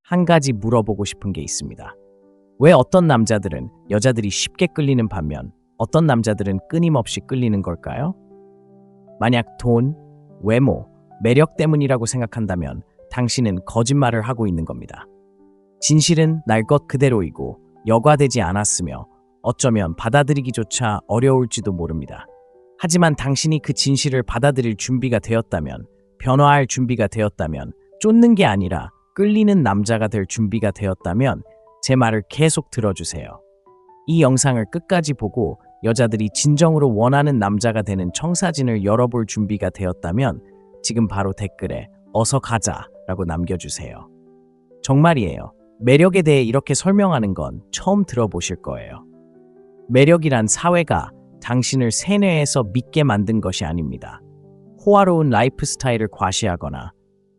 한 가지 물어보고 싶은 게 있습니다. 왜 어떤 남자들은 여자들이 쉽게 끌리는 반면 어떤 남자들은 끊임없이 끌리는 걸까요? 만약 돈, 외모, 매력 때문이라고 생각한다면 당신은 거짓말을 하고 있는 겁니다. 진실은 날 것 그대로이고 여과되지 않았으며 어쩌면 받아들이기조차 어려울지도 모릅니다. 하지만 당신이 그 진실을 받아들일 준비가 되었다면, 변화할 준비가 되었다면, 쫓는 게 아니라 끌리는 남자가 될 준비가 되었다면 제 말을 계속 들어주세요. 이 영상을 끝까지 보고 여자들이 진정으로 원하는 남자가 되는 청사진을 열어볼 준비가 되었다면 지금 바로 댓글에 어서 가자 라고 남겨주세요. 정말이에요. 매력에 대해 이렇게 설명하는 건 처음 들어보실 거예요. 매력이란 사회가 당신을 세뇌해서 믿게 만든 것이 아닙니다. 호화로운 라이프 스타일을 과시하거나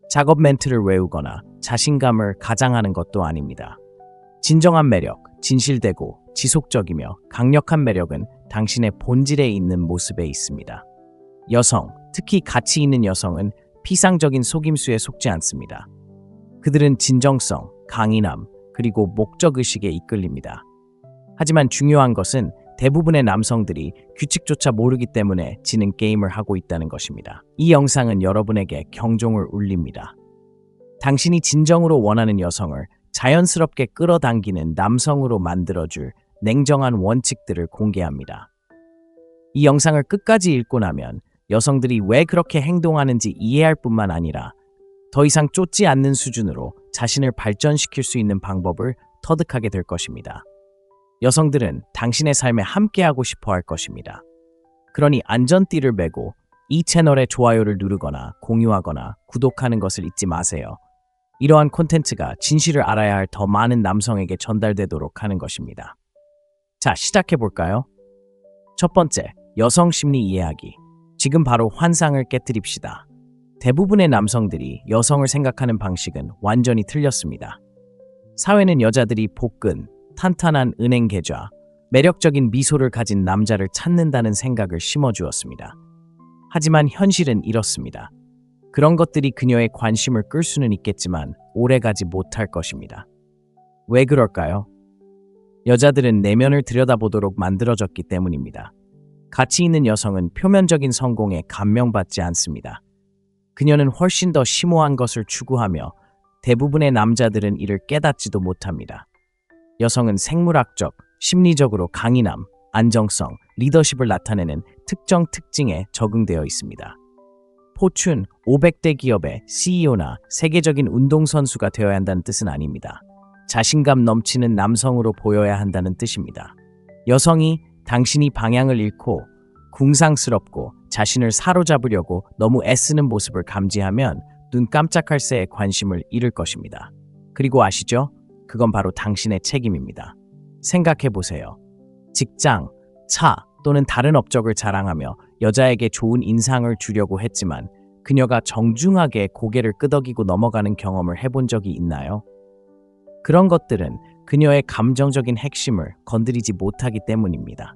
작업 멘트를 외우거나 자신감을 가장하는 것도 아닙니다. 진정한 매력, 진실되고 지속적이며 강력한 매력은 당신의 본질에 있는 모습에 있습니다. 여성, 특히 가치 있는 여성은 피상적인 속임수에 속지 않습니다. 그들은 진정성, 강인함, 그리고 목적의식에 이끌립니다. 하지만 중요한 것은 대부분의 남성들이 규칙조차 모르기 때문에 지는 게임을 하고 있다는 것입니다. 이 영상은 여러분에게 경종을 울립니다. 당신이 진정으로 원하는 여성을 자연스럽게 끌어당기는 남성으로 만들어줄 냉정한 원칙들을 공개합니다. 이 영상을 끝까지 읽고 나면 여성들이 왜 그렇게 행동하는지 이해할 뿐만 아니라 더 이상 쫓지 않는 수준으로 자신을 발전시킬 수 있는 방법을 터득하게 될 것입니다. 여성들은 당신의 삶에 함께하고 싶어 할 것입니다. 그러니 안전띠를 매고 이 채널에 좋아요를 누르거나 공유하거나 구독하는 것을 잊지 마세요. 이러한 콘텐츠가 진실을 알아야 할 더 많은 남성에게 전달되도록 하는 것입니다. 자, 시작해볼까요? 첫 번째, 여성 심리 이해하기. 지금 바로 환상을 깨뜨립시다. 대부분의 남성들이 여성을 생각하는 방식은 완전히 틀렸습니다. 사회는 여자들이 복근, 탄탄한 은행 계좌, 매력적인 미소를 가진 남자를 찾는다는 생각을 심어주었습니다. 하지만 현실은 이렇습니다. 그런 것들이 그녀의 관심을 끌 수는 있겠지만 오래가지 못할 것입니다. 왜 그럴까요? 여자들은 내면을 들여다보도록 만들어졌기 때문입니다. 가치 있는 여성은 표면적인 성공에 감명받지 않습니다. 그녀는 훨씬 더 심오한 것을 추구하며 대부분의 남자들은 이를 깨닫지도 못합니다. 여성은 생물학적, 심리적으로 강인함, 안정성, 리더십을 나타내는 특정 특징에 적응되어 있습니다. 포춘 500대 기업의 CEO나 세계적인 운동선수가 되어야 한다는 뜻은 아닙니다. 자신감 넘치는 남성으로 보여야 한다는 뜻입니다. 여성이 당신이 방향을 잃고 궁상스럽고 자신을 사로잡으려고 너무 애쓰는 모습을 감지하면 눈 깜짝할 새에 관심을 잃을 것입니다. 그리고 아시죠? 그건 바로 당신의 책임입니다. 생각해보세요. 직장, 차 또는 다른 업적을 자랑하며 여자에게 좋은 인상을 주려고 했지만 그녀가 정중하게 고개를 끄덕이고 넘어가는 경험을 해본 적이 있나요? 그런 것들은 그녀의 감정적인 핵심을 건드리지 못하기 때문입니다.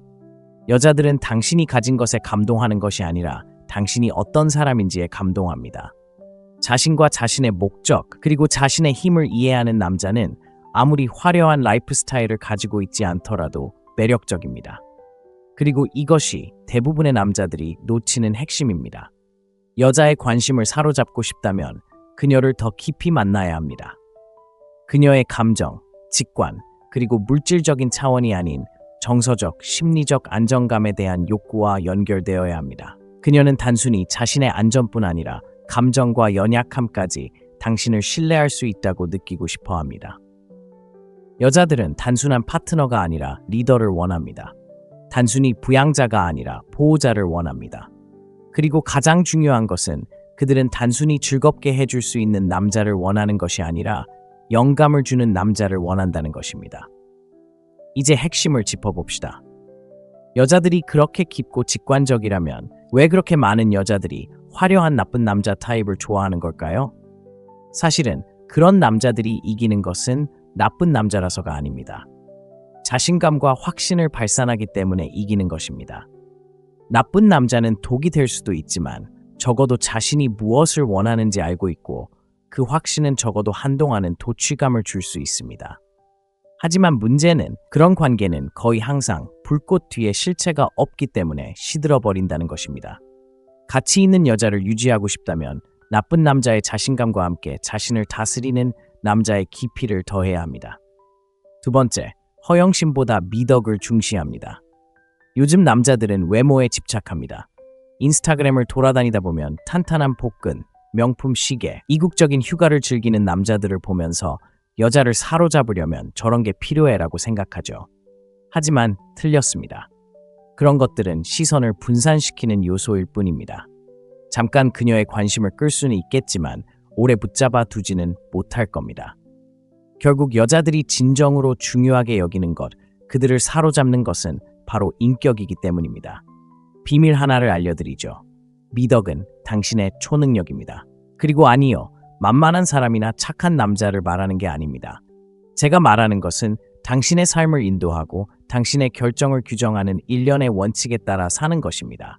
여자들은 당신이 가진 것에 감동하는 것이 아니라 당신이 어떤 사람인지에 감동합니다. 자신과 자신의 목적 그리고 자신의 힘을 이해하는 남자는 아무리 화려한 라이프 스타일을 가지고 있지 않더라도 매력적입니다. 그리고 이것이 대부분의 남자들이 놓치는 핵심입니다. 여자의 관심을 사로잡고 싶다면 그녀를 더 깊이 만나야 합니다. 그녀의 감정, 직관, 그리고 물질적인 차원이 아닌 정서적, 심리적 안정감에 대한 욕구와 연결되어야 합니다. 그녀는 단순히 자신의 안전뿐 아니라 감정과 연약함까지 당신을 신뢰할 수 있다고 느끼고 싶어 합니다. 여자들은 단순한 파트너가 아니라 리더를 원합니다. 단순히 부양자가 아니라 보호자를 원합니다. 그리고 가장 중요한 것은 그들은 단순히 즐겁게 해줄 수 있는 남자를 원하는 것이 아니라 영감을 주는 남자를 원한다는 것입니다. 이제 핵심을 짚어봅시다. 여자들이 그렇게 깊고 직관적이라면 왜 그렇게 많은 여자들이 화려한 나쁜 남자 타입을 좋아하는 걸까요? 사실은 그런 남자들이 이기는 것은 나쁜 남자라서가 아닙니다. 자신감과 확신을 발산하기 때문에 이기는 것입니다. 나쁜 남자는 독이 될 수도 있지만 적어도 자신이 무엇을 원하는지 알고 있고 그 확신은 적어도 한동안은 도취감을 줄 수 있습니다. 하지만 문제는 그런 관계는 거의 항상 불꽃 뒤에 실체가 없기 때문에 시들어버린다는 것입니다. 가치 있는 여자를 유지하고 싶다면 나쁜 남자의 자신감과 함께 자신을 다스리는 남자의 깊이를 더해야 합니다. 두 번째, 허영심보다 미덕을 중시합니다. 요즘 남자들은 외모에 집착합니다. 인스타그램을 돌아다니다 보면 탄탄한 복근, 명품 시계, 이국적인 휴가를 즐기는 남자들을 보면서 여자를 사로잡으려면 저런 게 필요해라고 생각하죠. 하지만 틀렸습니다. 그런 것들은 시선을 분산시키는 요소일 뿐입니다. 잠깐 그녀의 관심을 끌 수는 있겠지만 오래 붙잡아 두지는 못할 겁니다. 결국 여자들이 진정으로 중요하게 여기는 것, 그들을 사로잡는 것은 바로 인격이기 때문입니다. 비밀 하나를 알려드리죠. 미덕은 당신의 초능력입니다. 그리고 아니요, 만만한 사람이나 착한 남자를 말하는 게 아닙니다. 제가 말하는 것은 당신의 삶을 인도하고 당신의 결정을 규정하는 일련의 원칙에 따라 사는 것입니다.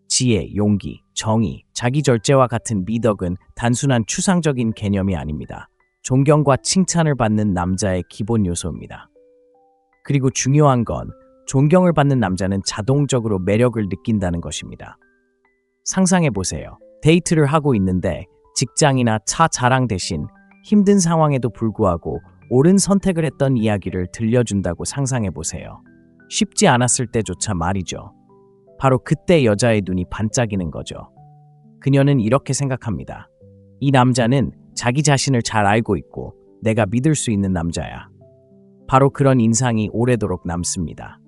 지혜, 용기, 정의, 자기 절제와 같은 미덕은 단순한 추상적인 개념이 아닙니다. 존경과 칭찬을 받는 남자의 기본 요소입니다. 그리고 중요한 건 존경을 받는 남자는 자동적으로 매력을 느낀다는 것입니다. 상상해보세요. 데이트를 하고 있는데 직장이나 차 자랑 대신 힘든 상황에도 불구하고 옳은 선택을 했던 이야기를 들려준다고 상상해보세요. 쉽지 않았을 때조차 말이죠. 바로 그때 여자의 눈이 반짝이는 거죠. 그녀는 이렇게 생각합니다. 이 남자는 자기 자신을 잘 알고 있고 내가 믿을 수 있는 남자야. 바로 그런 인상이 오래도록 남습니다.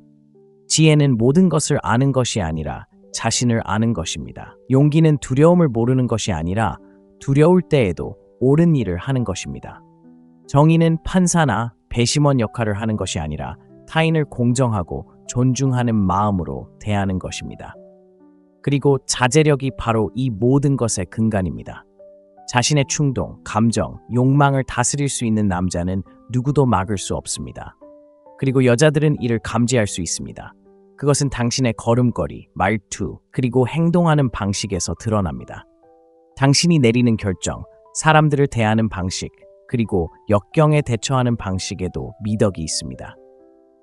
지혜는 모든 것을 아는 것이 아니라 자신을 아는 것입니다. 용기는 두려움을 모르는 것이 아니라 두려울 때에도 옳은 일을 하는 것입니다. 정의는 판사나 배심원 역할을 하는 것이 아니라 타인을 공정하고 존중하는 마음으로 대하는 것입니다. 그리고 자제력이 바로 이 모든 것의 근간입니다. 자신의 충동, 감정, 욕망을 다스릴 수 있는 남자는 누구도 막을 수 없습니다. 그리고 여자들은 이를 감지할 수 있습니다. 그것은 당신의 걸음걸이, 말투, 그리고 행동하는 방식에서 드러납니다. 당신이 내리는 결정, 사람들을 대하는 방식, 그리고 역경에 대처하는 방식에도 미덕이 있습니다.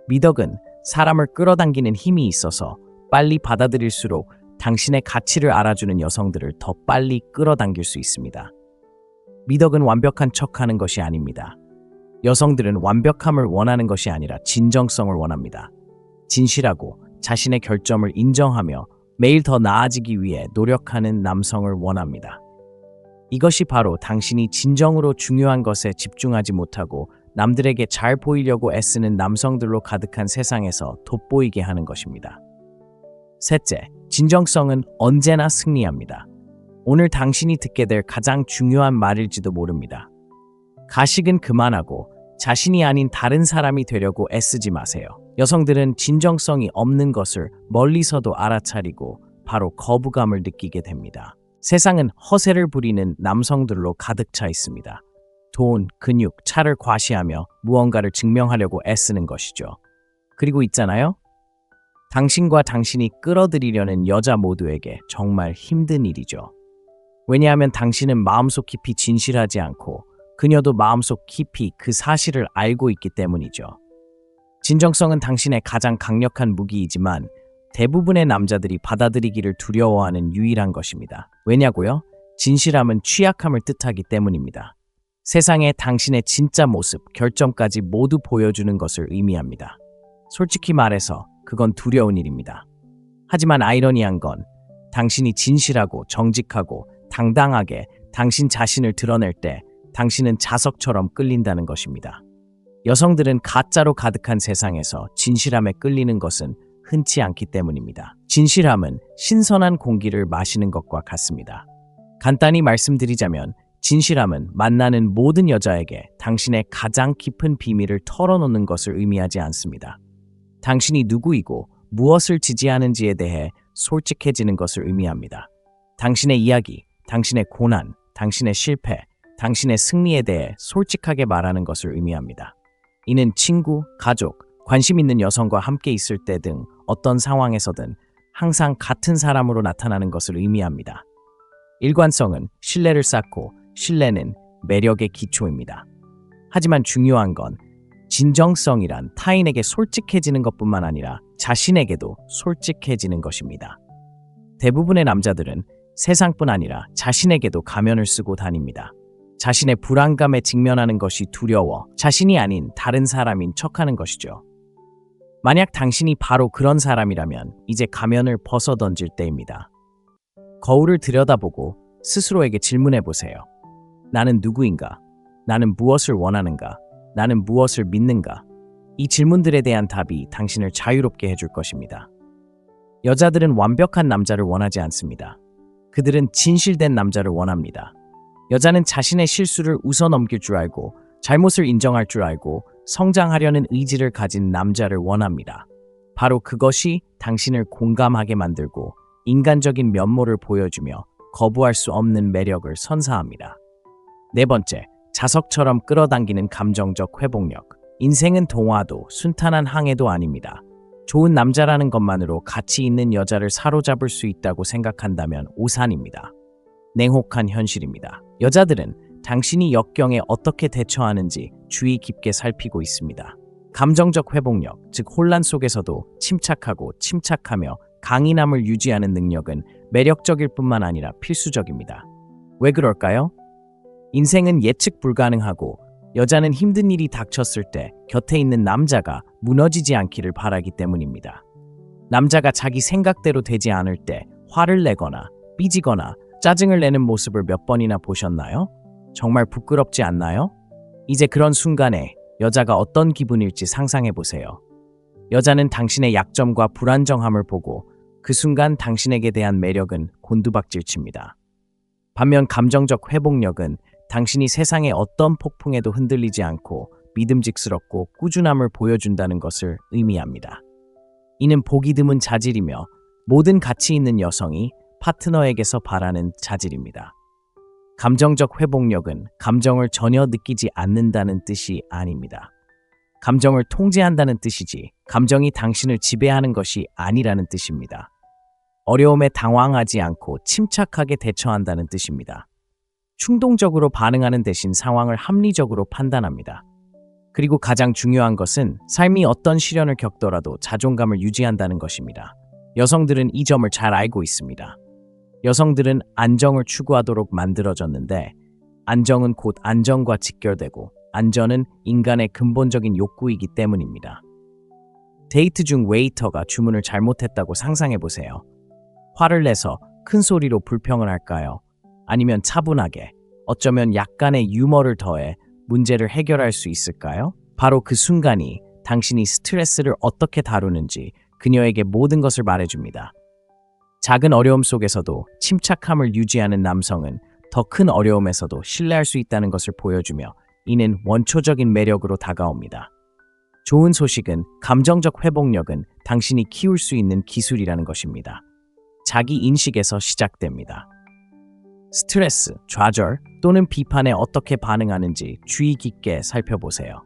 미덕은 사람을 끌어당기는 힘이 있어서 빨리 받아들일수록 당신의 가치를 알아주는 여성들을 더 빨리 끌어당길 수 있습니다. 미덕은 완벽한 척하는 것이 아닙니다. 여성들은 완벽함을 원하는 것이 아니라 진정성을 원합니다. 진실하고 자신의 결점을 인정하며 매일 더 나아지기 위해 노력하는 남성을 원합니다. 이것이 바로 당신이 진정으로 중요한 것에 집중하지 못하고 남들에게 잘 보이려고 애쓰는 남성들로 가득한 세상에서 돋보이게 하는 것입니다. 셋째, 진정성은 언제나 승리합니다. 오늘 당신이 듣게 될 가장 중요한 말일지도 모릅니다. 가식은 그만하고 자신이 아닌 다른 사람이 되려고 애쓰지 마세요. 여성들은 진정성이 없는 것을 멀리서도 알아차리고 바로 거부감을 느끼게 됩니다. 세상은 허세를 부리는 남성들로 가득 차 있습니다. 돈, 근육, 차를 과시하며 무언가를 증명하려고 애쓰는 것이죠. 그리고 있잖아요? 당신과 당신이 끌어들이려는 여자 모두에게 정말 힘든 일이죠. 왜냐하면 당신은 마음속 깊이 진실하지 않고 그녀도 마음속 깊이 그 사실을 알고 있기 때문이죠. 진정성은 당신의 가장 강력한 무기이지만 대부분의 남자들이 받아들이기를 두려워하는 유일한 것입니다. 왜냐고요? 진실함은 취약함을 뜻하기 때문입니다. 세상에 당신의 진짜 모습, 결점까지 모두 보여주는 것을 의미합니다. 솔직히 말해서 그건 두려운 일입니다. 하지만 아이러니한 건 당신이 진실하고 정직하고 당당하게 당신 자신을 드러낼 때 당신은 자석처럼 끌린다는 것입니다. 여성들은 가짜로 가득한 세상에서 진실함에 끌리는 것은 흔치 않기 때문입니다. 진실함은 신선한 공기를 마시는 것과 같습니다. 간단히 말씀드리자면 진실함은 만나는 모든 여자에게 당신의 가장 깊은 비밀을 털어놓는 것을 의미하지 않습니다. 당신이 누구이고 무엇을 지지하는지에 대해 솔직해지는 것을 의미합니다. 당신의 이야기, 당신의 고난, 당신의 실패, 당신의 승리에 대해 솔직하게 말하는 것을 의미합니다. 이는 친구, 가족, 관심 있는 여성과 함께 있을 때 등 어떤 상황에서든 항상 같은 사람으로 나타나는 것을 의미합니다. 일관성은 신뢰를 쌓고 신뢰는 매력의 기초입니다. 하지만 중요한 건 진정성이란 타인에게 솔직해지는 것뿐만 아니라 자신에게도 솔직해지는 것입니다. 대부분의 남자들은 세상뿐 아니라 자신에게도 가면을 쓰고 다닙니다. 자신의 불안감에 직면하는 것이 두려워 자신이 아닌 다른 사람인 척하는 것이죠. 만약 당신이 바로 그런 사람이라면 이제 가면을 벗어 던질 때입니다. 거울을 들여다보고 스스로에게 질문해 보세요. 나는 누구인가? 나는 무엇을 원하는가? 나는 무엇을 믿는가? 이 질문들에 대한 답이 당신을 자유롭게 해줄 것입니다. 여자들은 완벽한 남자를 원하지 않습니다. 그들은 진실된 남자를 원합니다. 여자는 자신의 실수를 웃어넘길 줄 알고 잘못을 인정할 줄 알고 성장하려는 의지를 가진 남자를 원합니다. 바로 그것이 당신을 공감하게 만들고 인간적인 면모를 보여주며 거부할 수 없는 매력을 선사합니다. 네 번째, 자석처럼 끌어당기는 감정적 회복력. 인생은 동화도 순탄한 항해도 아닙니다. 좋은 남자라는 것만으로 가치 있는 여자를 사로잡을 수 있다고 생각한다면 오산입니다. 냉혹한 현실입니다. 여자들은 당신이 역경에 어떻게 대처하는지 주의 깊게 살피고 있습니다. 감정적 회복력, 즉 혼란 속에서도 침착하며 강인함을 유지하는 능력은 매력적일 뿐만 아니라 필수적입니다. 왜 그럴까요? 인생은 예측 불가능하고 여자는 힘든 일이 닥쳤을 때 곁에 있는 남자가 무너지지 않기를 바라기 때문입니다. 남자가 자기 생각대로 되지 않을 때 화를 내거나 삐지거나 짜증을 내는 모습을 몇 번이나 보셨나요? 정말 부끄럽지 않나요? 이제 그런 순간에 여자가 어떤 기분일지 상상해 보세요. 여자는 당신의 약점과 불안정함을 보고 그 순간 당신에게 대한 매력은 곤두박질칩니다. 반면 감정적 회복력은 당신이 세상의 어떤 폭풍에도 흔들리지 않고 믿음직스럽고 꾸준함을 보여준다는 것을 의미합니다. 이는 보기 드문 자질이며 모든 가치 있는 여성이 파트너에게서 바라는 자질입니다. 감정적 회복력은 감정을 전혀 느끼지 않는다는 뜻이 아닙니다. 감정을 통제한다는 뜻이지 감정이 당신을 지배하는 것이 아니라는 뜻입니다. 어려움에 당황하지 않고 침착하게 대처한다는 뜻입니다. 충동적으로 반응하는 대신 상황을 합리적으로 판단합니다. 그리고 가장 중요한 것은 삶이 어떤 시련을 겪더라도 자존감을 유지한다는 것입니다. 여성들은 이 점을 잘 알고 있습니다. 여성들은 안정을 추구하도록 만들어졌는데 안정은 곧 안전과 직결되고 안전은 인간의 근본적인 욕구이기 때문입니다. 데이트 중 웨이터가 주문을 잘못했다고 상상해보세요. 화를 내서 큰 소리로 불평을 할까요? 아니면 차분하게, 어쩌면 약간의 유머를 더해 문제를 해결할 수 있을까요? 바로 그 순간이 당신이 스트레스를 어떻게 다루는지 그녀에게 모든 것을 말해줍니다. 작은 어려움 속에서도 침착함을 유지하는 남성은 더 큰 어려움에서도 신뢰할 수 있다는 것을 보여주며 이는 원초적인 매력으로 다가옵니다. 좋은 소식은 감정적 회복력은 당신이 키울 수 있는 기술이라는 것입니다. 자기 인식에서 시작됩니다. 스트레스, 좌절 또는 비판에 어떻게 반응하는지 주의 깊게 살펴보세요.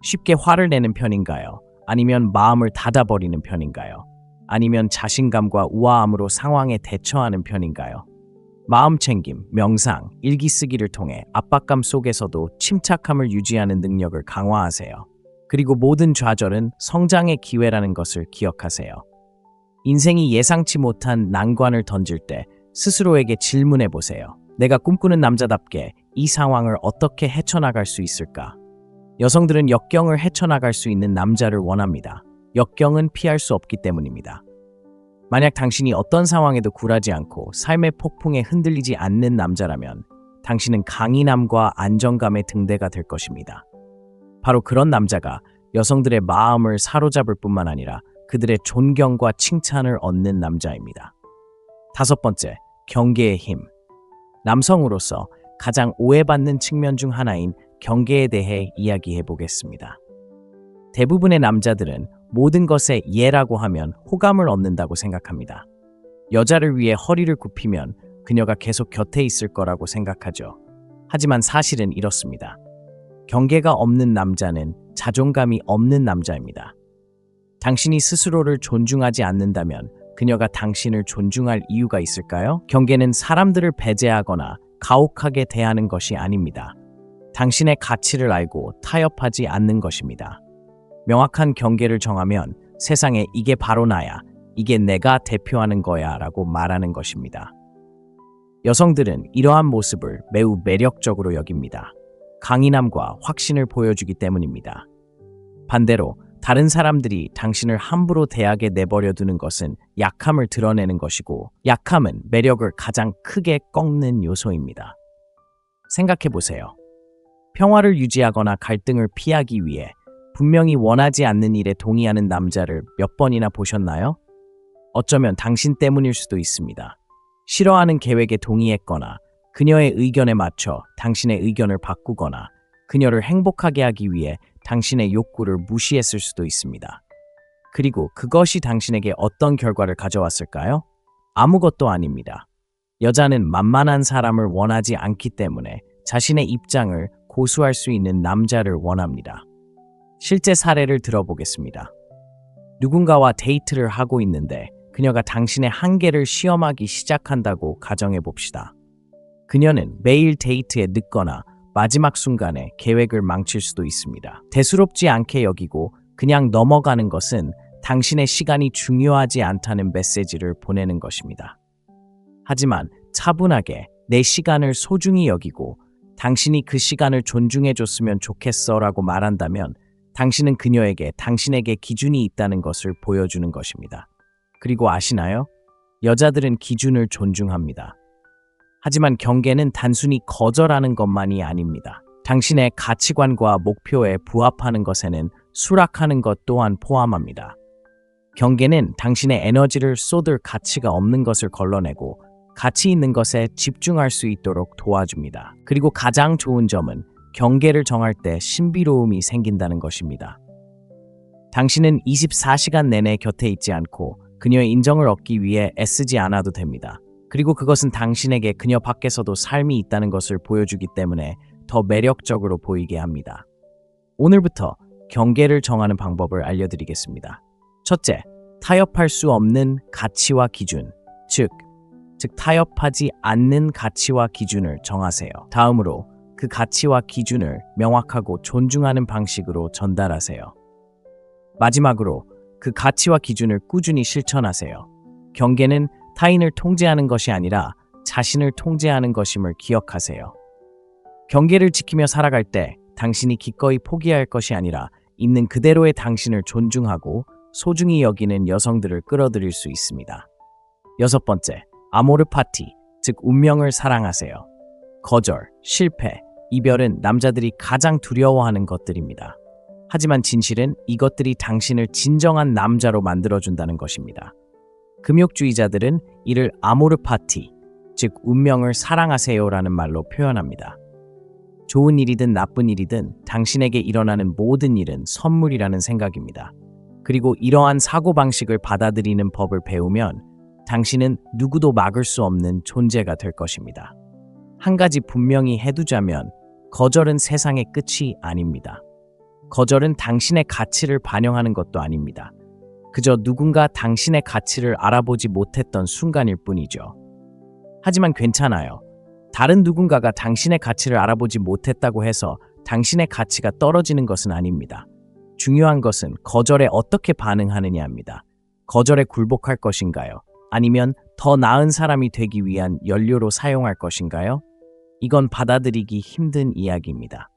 쉽게 화를 내는 편인가요? 아니면 마음을 닫아버리는 편인가요? 아니면 자신감과 우아함으로 상황에 대처하는 편인가요? 마음챙김, 명상, 일기 쓰기를 통해 압박감 속에서도 침착함을 유지하는 능력을 강화하세요. 그리고 모든 좌절은 성장의 기회라는 것을 기억하세요. 인생이 예상치 못한 난관을 던질 때 스스로에게 질문해 보세요. 내가 꿈꾸는 남자답게 이 상황을 어떻게 헤쳐나갈 수 있을까? 여성들은 역경을 헤쳐나갈 수 있는 남자를 원합니다. 역경은 피할 수 없기 때문입니다. 만약 당신이 어떤 상황에도 굴하지 않고 삶의 폭풍에 흔들리지 않는 남자라면 당신은 강인함과 안정감의 등대가 될 것입니다. 바로 그런 남자가 여성들의 마음을 사로잡을 뿐만 아니라 그들의 존경과 칭찬을 얻는 남자입니다. 다섯 번째, 경계의 힘. 남성으로서 가장 오해받는 측면 중 하나인 경계에 대해 이야기해 보겠습니다. 대부분의 남자들은 모든 것에 예라고 하면 호감을 얻는다고 생각합니다. 여자를 위해 허리를 굽히면 그녀가 계속 곁에 있을 거라고 생각하죠. 하지만 사실은 이렇습니다. 경계가 없는 남자는 자존감이 없는 남자입니다. 당신이 스스로를 존중하지 않는다면 그녀가 당신을 존중할 이유가 있을까요? 경계는 사람들을 배제하거나 가혹하게 대하는 것이 아닙니다. 당신의 가치를 알고 타협하지 않는 것입니다. 명확한 경계를 정하면 세상에 이게 바로 나야, 이게 내가 대표하는 거야 라고 말하는 것입니다. 여성들은 이러한 모습을 매우 매력적으로 여깁니다. 강인함과 확신을 보여주기 때문입니다. 반대로 다른 사람들이 당신을 함부로 대하게 내버려 두는 것은 약함을 드러내는 것이고, 약함은 매력을 가장 크게 꺾는 요소입니다. 생각해 보세요. 평화를 유지하거나 갈등을 피하기 위해 분명히 원하지 않는 일에 동의하는 남자를 몇 번이나 보셨나요? 어쩌면 당신 때문일 수도 있습니다. 싫어하는 계획에 동의했거나 그녀의 의견에 맞춰 당신의 의견을 바꾸거나 그녀를 행복하게 하기 위해 당신의 욕구를 무시했을 수도 있습니다. 그리고 그것이 당신에게 어떤 결과를 가져왔을까요? 아무것도 아닙니다. 여자는 만만한 사람을 원하지 않기 때문에 자신의 입장을 고수할 수 있는 남자를 원합니다. 실제 사례를 들어보겠습니다. 누군가와 데이트를 하고 있는데 그녀가 당신의 한계를 시험하기 시작한다고 가정해 봅시다. 그녀는 매일 데이트에 늦거나 마지막 순간에 계획을 망칠 수도 있습니다. 대수롭지 않게 여기고 그냥 넘어가는 것은 당신의 시간이 중요하지 않다는 메시지를 보내는 것입니다. 하지만 차분하게 내 시간을 소중히 여기고 당신이 그 시간을 존중해줬으면 좋겠어 라고 말한다면 당신은 그녀에게 당신에게 기준이 있다는 것을 보여주는 것입니다. 그리고 아시나요? 여자들은 기준을 존중합니다. 하지만 경계는 단순히 거절하는 것만이 아닙니다. 당신의 가치관과 목표에 부합하는 것에는 수락하는 것 또한 포함합니다. 경계는 당신의 에너지를 쏟을 가치가 없는 것을 걸러내고 가치 있는 것에 집중할 수 있도록 도와줍니다. 그리고 가장 좋은 점은 경계를 정할 때 신비로움이 생긴다는 것입니다. 당신은 24시간 내내 곁에 있지 않고 그녀의 인정을 얻기 위해 애쓰지 않아도 됩니다. 그리고 그것은 당신에게 그녀 밖에서도 삶이 있다는 것을 보여주기 때문에 더 매력적으로 보이게 합니다. 오늘부터 경계를 정하는 방법을 알려드리겠습니다. 첫째, 타협할 수 없는 가치와 기준, 즉 타협하지 않는 가치와 기준을 정하세요. 다음으로 그 가치와 기준을 명확하고 존중하는 방식으로 전달하세요. 마지막으로 그 가치와 기준을 꾸준히 실천하세요. 경계는 타인을 통제하는 것이 아니라 자신을 통제하는 것임을 기억하세요. 경계를 지키며 살아갈 때 당신이 기꺼이 포기할 것이 아니라 있는 그대로의 당신을 존중하고 소중히 여기는 여성들을 끌어들일 수 있습니다. 여섯 번째, 아모르 파티, 즉 운명을 사랑하세요. 거절, 실패, 이별은 남자들이 가장 두려워하는 것들입니다. 하지만 진실은 이것들이 당신을 진정한 남자로 만들어준다는 것입니다. 금욕주의자들은 이를 아모르 파티, 즉 운명을 사랑하세요라는 말로 표현합니다. 좋은 일이든 나쁜 일이든 당신에게 일어나는 모든 일은 선물이라는 생각입니다. 그리고 이러한 사고방식을 받아들이는 법을 배우면 당신은 누구도 막을 수 없는 존재가 될 것입니다. 한 가지 분명히 해두자면 거절은 세상의 끝이 아닙니다. 거절은 당신의 가치를 반영하는 것도 아닙니다. 그저 누군가 당신의 가치를 알아보지 못했던 순간일 뿐이죠. 하지만 괜찮아요. 다른 누군가가 당신의 가치를 알아보지 못했다고 해서 당신의 가치가 떨어지는 것은 아닙니다. 중요한 것은 거절에 어떻게 반응하느냐입니다. 거절에 굴복할 것인가요? 아니면 더 나은 사람이 되기 위한 연료로 사용할 것인가요? 이건 받아들이기 힘든 이야기입니다.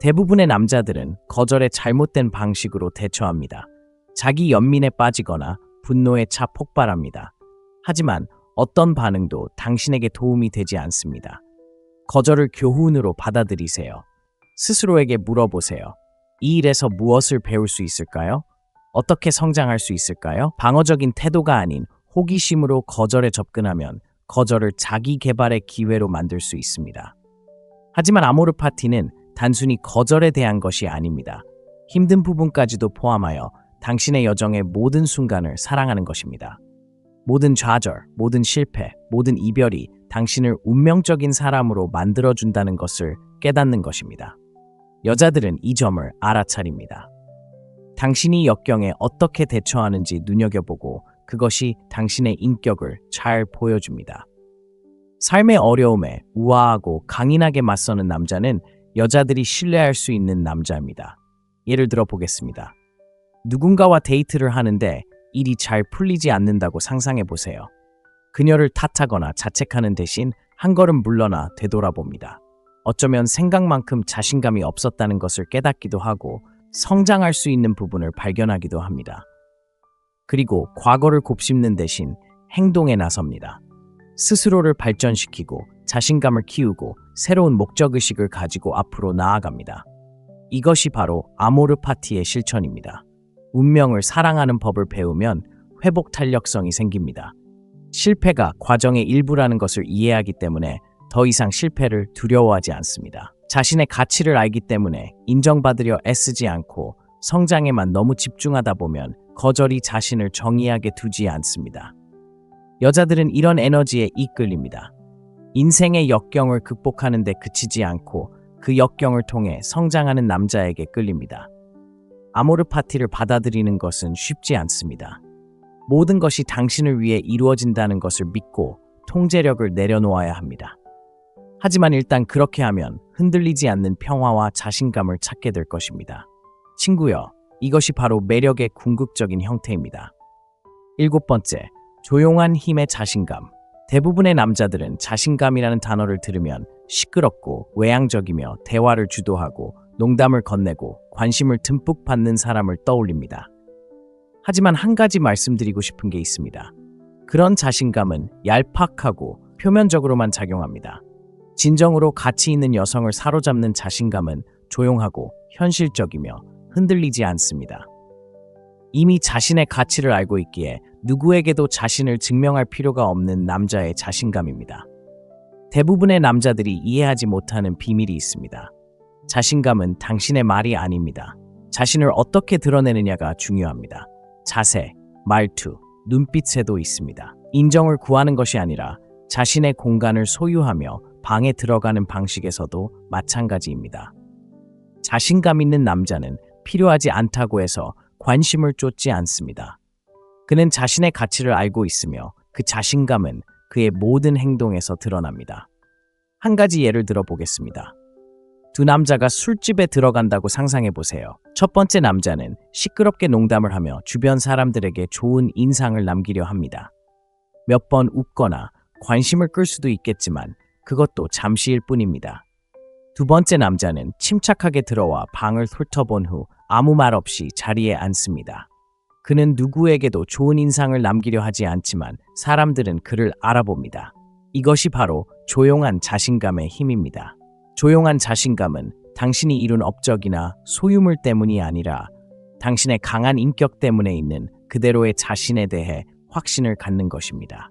대부분의 남자들은 거절에 잘못된 방식으로 대처합니다. 자기 연민에 빠지거나 분노에 차 폭발합니다. 하지만 어떤 반응도 당신에게 도움이 되지 않습니다. 거절을 교훈으로 받아들이세요. 스스로에게 물어보세요. 이 일에서 무엇을 배울 수 있을까요? 어떻게 성장할 수 있을까요? 방어적인 태도가 아닌 호기심으로 거절에 접근하면 거절을 자기 개발의 기회로 만들 수 있습니다. 하지만 아모르 파티는 단순히 거절에 대한 것이 아닙니다. 힘든 부분까지도 포함하여 당신의 여정의 모든 순간을 사랑하는 것입니다. 모든 좌절, 모든 실패, 모든 이별이 당신을 운명적인 사람으로 만들어준다는 것을 깨닫는 것입니다. 여자들은 이 점을 알아차립니다. 당신이 역경에 어떻게 대처하는지 눈여겨보고 그것이 당신의 인격을 잘 보여줍니다. 삶의 어려움에 우아하고 강인하게 맞서는 남자는 여자들이 신뢰할 수 있는 남자입니다. 예를 들어 보겠습니다. 누군가와 데이트를 하는데 일이 잘 풀리지 않는다고 상상해 보세요. 그녀를 탓하거나 자책하는 대신 한 걸음 물러나 되돌아봅니다. 어쩌면 생각만큼 자신감이 없었다는 것을 깨닫기도 하고 성장할 수 있는 부분을 발견하기도 합니다. 그리고 과거를 곱씹는 대신 행동에 나섭니다. 스스로를 발전시키고 자신감을 키우고 새로운 목적의식을 가지고 앞으로 나아갑니다. 이것이 바로 아모르 파티의 실천입니다. 운명을 사랑하는 법을 배우면 회복 탄력성이 생깁니다. 실패가 과정의 일부라는 것을 이해하기 때문에 더 이상 실패를 두려워하지 않습니다. 자신의 가치를 알기 때문에 인정받으려 애쓰지 않고 성장에만 너무 집중하다 보면 거절이 자신을 정의하게 두지 않습니다. 여자들은 이런 에너지에 이끌립니다. 인생의 역경을 극복하는 데 그치지 않고 그 역경을 통해 성장하는 남자에게 끌립니다. 아모르 파티를 받아들이는 것은 쉽지 않습니다. 모든 것이 당신을 위해 이루어진다는 것을 믿고 통제력을 내려놓아야 합니다. 하지만 일단 그렇게 하면 흔들리지 않는 평화와 자신감을 찾게 될 것입니다. 친구여, 이것이 바로 매력의 궁극적인 형태입니다. 7번째, 조용한 힘의 자신감. 대부분의 남자들은 자신감이라는 단어를 들으면 시끄럽고 외향적이며 대화를 주도하고 농담을 건네고 관심을 듬뿍 받는 사람을 떠올립니다. 하지만 한 가지 말씀드리고 싶은 게 있습니다. 그런 자신감은 얄팍하고 표면적으로만 작용합니다. 진정으로 가치 있는 여성을 사로잡는 자신감은 조용하고 현실적이며 흔들리지 않습니다. 이미 자신의 가치를 알고 있기에 누구에게도 자신을 증명할 필요가 없는 남자의 자신감입니다. 대부분의 남자들이 이해하지 못하는 비밀이 있습니다. 자신감은 당신의 말이 아닙니다. 자신을 어떻게 드러내느냐가 중요합니다. 자세, 말투, 눈빛에도 있습니다. 인정을 구하는 것이 아니라 자신의 공간을 소유하며 방에 들어가는 방식에서도 마찬가지입니다. 자신감 있는 남자는 필요하지 않다고 해서 관심을 쫓지 않습니다. 그는 자신의 가치를 알고 있으며 그 자신감은 그의 모든 행동에서 드러납니다. 한 가지 예를 들어 보겠습니다. 두 남자가 술집에 들어간다고 상상해 보세요. 첫 번째 남자는 시끄럽게 농담을 하며 주변 사람들에게 좋은 인상을 남기려 합니다. 몇 번 웃거나 관심을 끌 수도 있겠지만 그것도 잠시일 뿐입니다. 두 번째 남자는 침착하게 들어와 방을 훑어본 후 아무 말 없이 자리에 앉습니다. 그는 누구에게도 좋은 인상을 남기려 하지 않지만 사람들은 그를 알아봅니다. 이것이 바로 조용한 자신감의 힘입니다. 조용한 자신감은 당신이 이룬 업적이나 소유물 때문이 아니라 당신의 강한 인격 때문에 있는 그대로의 자신에 대해 확신을 갖는 것입니다.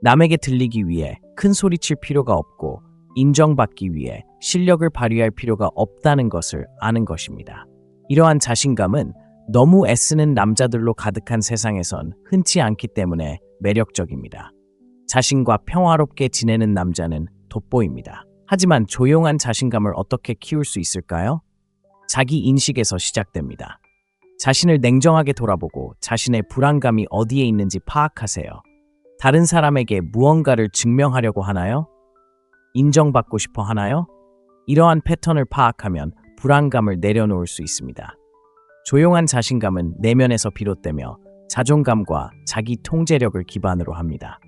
남에게 들리기 위해 큰 소리칠 필요가 없고 인정받기 위해 실력을 발휘할 필요가 없다는 것을 아는 것입니다. 이러한 자신감은 너무 애쓰는 남자들로 가득한 세상에선 흔치 않기 때문에 매력적입니다. 자신과 평화롭게 지내는 남자는 돋보입니다. 하지만 조용한 자신감을 어떻게 키울 수 있을까요? 자기 인식에서 시작됩니다. 자신을 냉정하게 돌아보고 자신의 불안감이 어디에 있는지 파악하세요. 다른 사람에게 무언가를 증명하려고 하나요? 인정받고 싶어 하나요? 이러한 패턴을 파악하면 불안감을 내려놓을 수 있습니다. 조용한 자신감은 내면에서 비롯되며 자존감과 자기 통제력을 기반으로 합니다.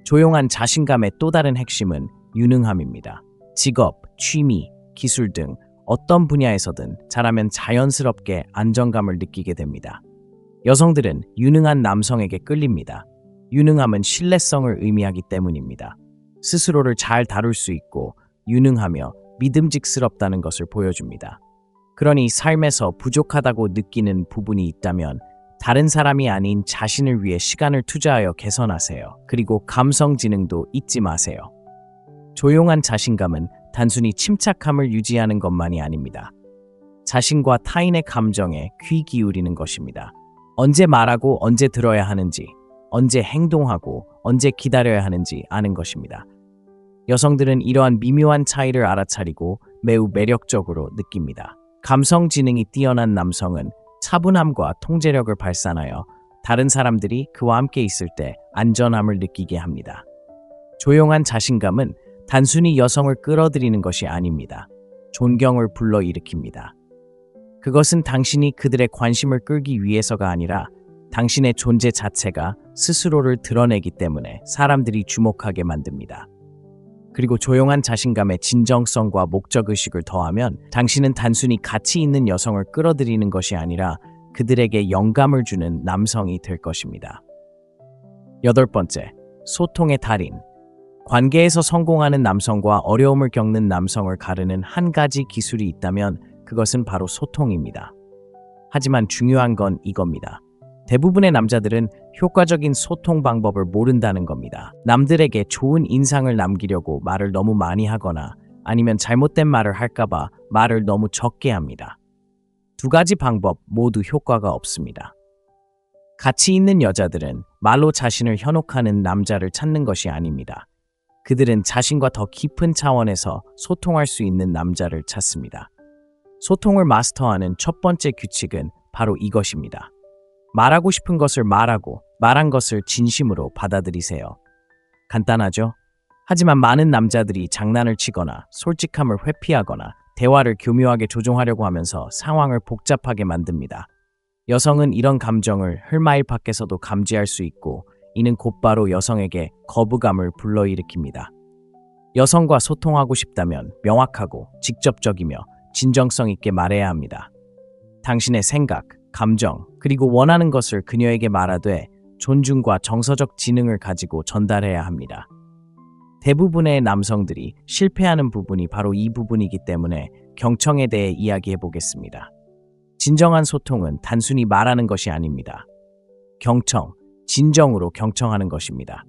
조용한 자신감의 또 다른 핵심은 유능함입니다. 직업, 취미, 기술 등 어떤 분야에서든 잘하면 자연스럽게 안정감을 느끼게 됩니다. 여성들은 유능한 남성에게 끌립니다. 유능함은 신뢰성을 의미하기 때문입니다. 스스로를 잘 다룰 수 있고 유능하며 믿음직스럽다는 것을 보여줍니다. 그러니 삶에서 부족하다고 느끼는 부분이 있다면 다른 사람이 아닌 자신을 위해 시간을 투자하여 개선하세요. 그리고 감성 지능도 잊지 마세요. 조용한 자신감은 단순히 침착함을 유지하는 것만이 아닙니다. 자신과 타인의 감정에 귀 기울이는 것입니다. 언제 말하고 언제 들어야 하는지, 언제 행동하고 언제 기다려야 하는지 아는 것입니다. 여성들은 이러한 미묘한 차이를 알아차리고 매우 매력적으로 느낍니다. 감성 지능이 뛰어난 남성은 차분함과 통제력을 발산하여 다른 사람들이 그와 함께 있을 때 안전함을 느끼게 합니다. 조용한 자신감은 단순히 여성을 끌어들이는 것이 아닙니다. 존경을 불러일으킵니다. 그것은 당신이 그들의 관심을 끌기 위해서가 아니라 당신의 존재 자체가 스스로를 드러내기 때문에 사람들이 주목하게 만듭니다. 그리고 조용한 자신감의 진정성과 목적의식을 더하면 당신은 단순히 가치 있는 여성을 끌어들이는 것이 아니라 그들에게 영감을 주는 남성이 될 것입니다. 8번째, 소통의 달인. 관계에서 성공하는 남성과 어려움을 겪는 남성을 가르는 한 가지 기술이 있다면 그것은 바로 소통입니다. 하지만 중요한 건 이겁니다. 대부분의 남자들은 효과적인 소통 방법을 모른다는 겁니다. 남들에게 좋은 인상을 남기려고 말을 너무 많이 하거나 아니면 잘못된 말을 할까봐 말을 너무 적게 합니다. 두 가지 방법 모두 효과가 없습니다. 가치 있는 여자들은 말로 자신을 현혹하는 남자를 찾는 것이 아닙니다. 그들은 자신과 더 깊은 차원에서 소통할 수 있는 남자를 찾습니다. 소통을 마스터하는 첫 번째 규칙은 바로 이것입니다. 말하고 싶은 것을 말하고 말한 것을 진심으로 받아들이세요. 간단하죠? 하지만 많은 남자들이 장난을 치거나 솔직함을 회피하거나 대화를 교묘하게 조종하려고 하면서 상황을 복잡하게 만듭니다. 여성은 이런 감정을 흘마일 밖에서도 감지할 수 있고 이는 곧바로 여성에게 거부감을 불러일으킵니다. 여성과 소통하고 싶다면 명확하고 직접적이며 진정성 있게 말해야 합니다. 당신의 생각, 감정, 그리고 원하는 것을 그녀에게 말하되 존중과 정서적 지능을 가지고 전달해야 합니다. 대부분의 남성들이 실패하는 부분이 바로 이 부분이기 때문에 경청에 대해 이야기해 보겠습니다. 진정한 소통은 단순히 말하는 것이 아닙니다. 경청, 진정으로 경청하는 것입니다.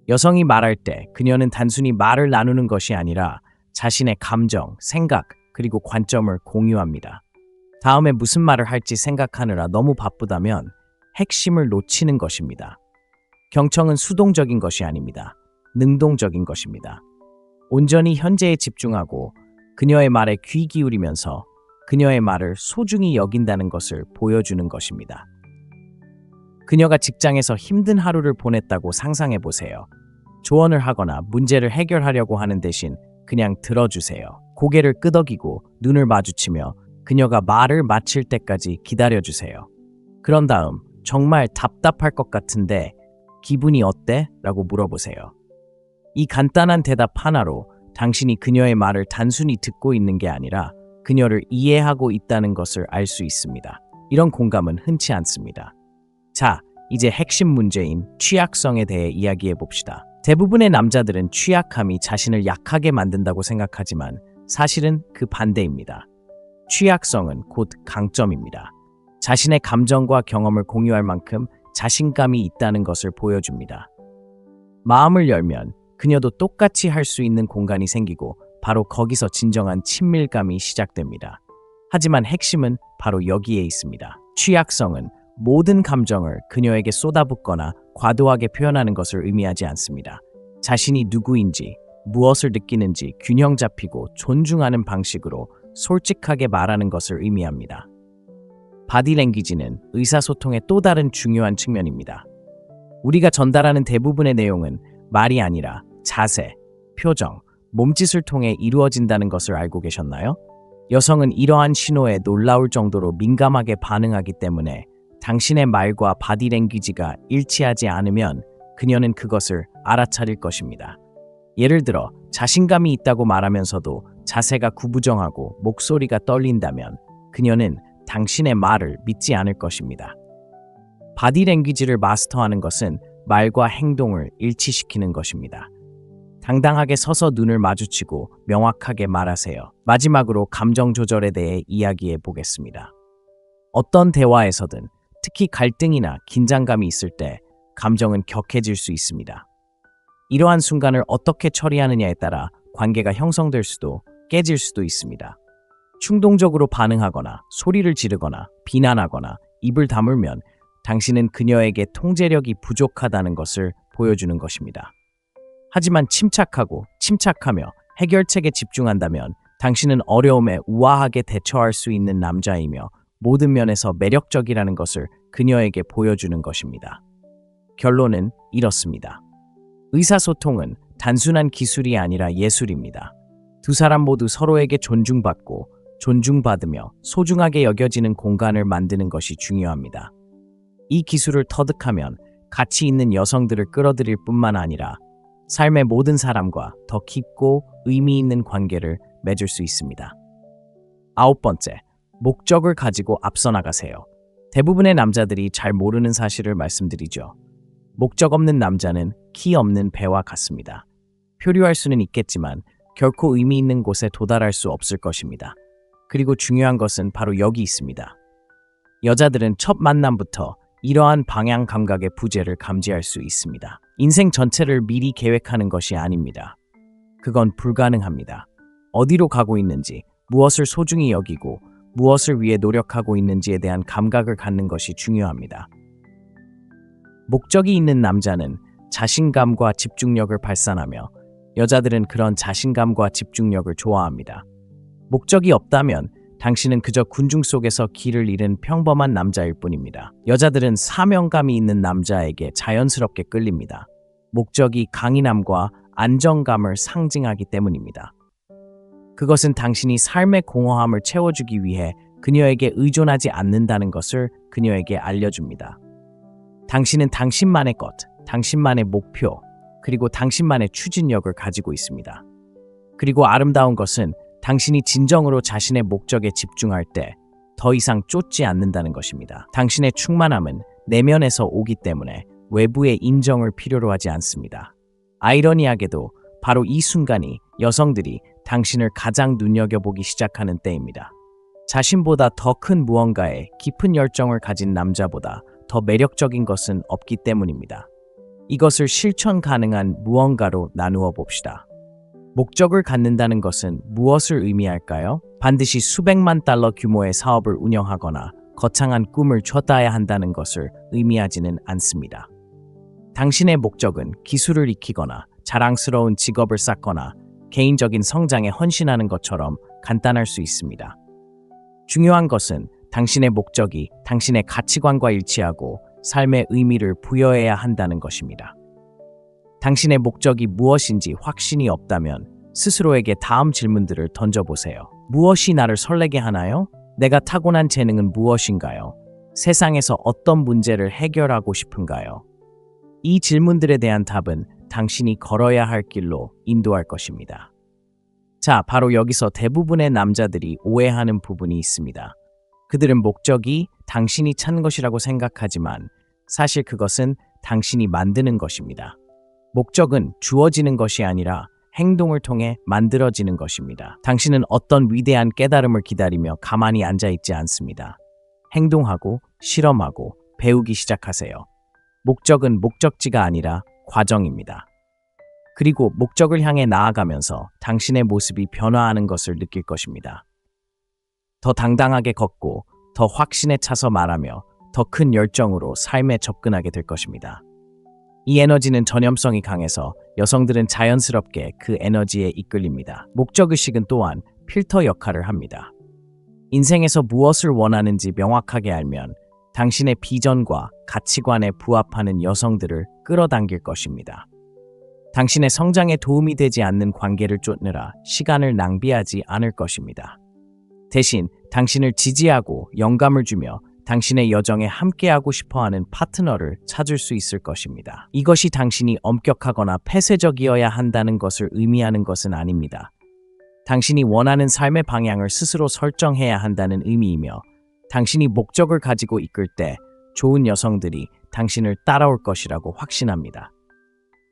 여성이 말할 때 그녀는 단순히 말을 나누는 것이 아니라 자신의 감정, 생각, 그리고 관점을 공유합니다. 다음에 무슨 말을 할지 생각하느라 너무 바쁘다면 핵심을 놓치는 것입니다. 경청은 수동적인 것이 아닙니다. 능동적인 것입니다. 온전히 현재에 집중하고 그녀의 말에 귀 기울이면서 그녀의 말을 소중히 여긴다는 것을 보여주는 것입니다. 그녀가 직장에서 힘든 하루를 보냈다고 상상해 보세요. 조언을 하거나 문제를 해결하려고 하는 대신 그냥 들어주세요. 고개를 끄덕이고 눈을 마주치며 그녀가 말을 마칠 때까지 기다려주세요. 그런 다음 정말 답답할 것 같은데 기분이 어때? 라고 물어보세요. 이 간단한 대답 하나로 당신이 그녀의 말을 단순히 듣고 있는 게 아니라 그녀를 이해하고 있다는 것을 알 수 있습니다. 이런 공감은 흔치 않습니다. 자, 이제 핵심 문제인 취약성에 대해 이야기해 봅시다. 대부분의 남자들은 취약함이 자신을 약하게 만든다고 생각하지만 사실은 그 반대입니다. 취약성은 곧 강점입니다. 자신의 감정과 경험을 공유할 만큼 자신감이 있다는 것을 보여줍니다. 마음을 열면 그녀도 똑같이 할 수 있는 공간이 생기고 바로 거기서 진정한 친밀감이 시작됩니다. 하지만 핵심은 바로 여기에 있습니다. 취약성은 모든 감정을 그녀에게 쏟아붓거나 과도하게 표현하는 것을 의미하지 않습니다. 자신이 누구인지, 무엇을 느끼는지 균형 잡히고 존중하는 방식으로 솔직하게 말하는 것을 의미합니다. 바디랭귀지는 의사소통의 또 다른 중요한 측면입니다. 우리가 전달하는 대부분의 내용은 말이 아니라 자세, 표정, 몸짓을 통해 이루어진다는 것을 알고 계셨나요? 여성은 이러한 신호에 놀라울 정도로 민감하게 반응하기 때문에 당신의 말과 바디랭귀지가 일치하지 않으면 그녀는 그것을 알아차릴 것입니다. 예를 들어 자신감이 있다고 말하면서도 자세가 구부정하고 목소리가 떨린다면 그녀는 당신의 말을 믿지 않을 것입니다. 바디랭귀지를 마스터하는 것은 말과 행동을 일치시키는 것입니다. 당당하게 서서 눈을 마주치고 명확하게 말하세요. 마지막으로 감정 조절에 대해 이야기해 보겠습니다. 어떤 대화에서든 특히 갈등이나 긴장감이 있을 때 감정은 격해질 수 있습니다. 이러한 순간을 어떻게 처리하느냐에 따라 관계가 형성될 수도 깨질 수도 있습니다. 충동적으로 반응하거나 소리를 지르거나 비난하거나 입을 다물면 당신은 그녀에게 통제력이 부족하다는 것을 보여주는 것입니다. 하지만 침착하며 해결책에 집중한다면 당신은 어려움에 우아하게 대처할 수 있는 남자이며 모든 면에서 매력적이라는 것을 그녀에게 보여주는 것입니다. 결론은 이렇습니다. 의사소통은 단순한 기술이 아니라 예술입니다. 두 사람 모두 서로에게 존중받고 존중받으며 소중하게 여겨지는 공간을 만드는 것이 중요합니다. 이 기술을 터득하면 가치 있는 여성들을 끌어들일 뿐만 아니라 삶의 모든 사람과 더 깊고 의미 있는 관계를 맺을 수 있습니다. 9번째, 목적을 가지고 앞서 나가세요. 대부분의 남자들이 잘 모르는 사실을 말씀드리죠. 목적 없는 남자는 키 없는 배와 같습니다. 표류할 수는 있겠지만 결코 의미 있는 곳에 도달할 수 없을 것입니다. 그리고 중요한 것은 바로 여기 있습니다. 여자들은 첫 만남부터 이러한 방향 감각의 부재를 감지할 수 있습니다. 인생 전체를 미리 계획하는 것이 아닙니다. 그건 불가능합니다. 어디로 가고 있는지, 무엇을 소중히 여기고 무엇을 위해 노력하고 있는지에 대한 감각을 갖는 것이 중요합니다. 목적이 있는 남자는 자신감과 집중력을 발산하며 여자들은 그런 자신감과 집중력을 좋아합니다. 목적이 없다면 당신은 그저 군중 속에서 길을 잃은 평범한 남자일 뿐입니다. 여자들은 사명감이 있는 남자에게 자연스럽게 끌립니다. 목적이 강인함과 안정감을 상징하기 때문입니다. 그것은 당신이 삶의 공허함을 채워주기 위해 그녀에게 의존하지 않는다는 것을 그녀에게 알려줍니다. 당신은 당신만의 것, 당신만의 목표, 그리고 당신만의 추진력을 가지고 있습니다. 그리고 아름다운 것은 당신이 진정으로 자신의 목적에 집중할 때 더 이상 쫓지 않는다는 것입니다. 당신의 충만함은 내면에서 오기 때문에 외부의 인정을 필요로 하지 않습니다. 아이러니하게도 바로 이 순간이 여성들이 당신을 가장 눈여겨보기 시작하는 때입니다. 자신보다 더 큰 무언가에 깊은 열정을 가진 남자보다 더 매력적인 것은 없기 때문입니다. 이것을 실천 가능한 무언가로 나누어 봅시다. 목적을 갖는다는 것은 무엇을 의미할까요? 반드시 수백만 달러 규모의 사업을 운영하거나 거창한 꿈을 쫓아야 한다는 것을 의미하지는 않습니다. 당신의 목적은 기술을 익히거나 자랑스러운 직업을 쌓거나 개인적인 성장에 헌신하는 것처럼 간단할 수 있습니다. 중요한 것은 당신의 목적이 당신의 가치관과 일치하고 삶의 의미를 부여해야 한다는 것입니다. 당신의 목적이 무엇인지 확신이 없다면 스스로에게 다음 질문들을 던져보세요. 무엇이 나를 설레게 하나요? 내가 타고난 재능은 무엇인가요? 세상에서 어떤 문제를 해결하고 싶은가요? 이 질문들에 대한 답은 당신이 걸어야 할 길로 인도할 것입니다. 자, 바로 여기서 대부분의 남자들이 오해하는 부분이 있습니다. 그들은 목적이 당신이 찾는 것이라고 생각하지만 사실 그것은 당신이 만드는 것입니다. 목적은 주어지는 것이 아니라 행동을 통해 만들어지는 것입니다. 당신은 어떤 위대한 깨달음을 기다리며 가만히 앉아있지 않습니다. 행동하고 실험하고 배우기 시작하세요. 목적은 목적지가 아니라 과정입니다. 그리고 목적을 향해 나아가면서 당신의 모습이 변화하는 것을 느낄 것입니다. 더 당당하게 걷고 더 확신에 차서 말하며 더 큰 열정으로 삶에 접근하게 될 것입니다. 이 에너지는 전염성이 강해서 여성들은 자연스럽게 그 에너지에 이끌립니다. 목적의식은 또한 필터 역할을 합니다. 인생에서 무엇을 원하는지 명확하게 알면 당신의 비전과 가치관에 부합하는 여성들을 끌어당길 것입니다. 당신의 성장에 도움이 되지 않는 관계를 쫓느라 시간을 낭비하지 않을 것입니다. 대신 당신을 지지하고 영감을 주며 당신의 여정에 함께하고 싶어하는 파트너를 찾을 수 있을 것입니다. 이것이 당신이 엄격하거나 폐쇄적이어야 한다는 것을 의미하는 것은 아닙니다. 당신이 원하는 삶의 방향을 스스로 설정해야 한다는 의미이며 당신이 목적을 가지고 이끌 때 좋은 여성들이 당신을 따라올 것이라고 확신합니다.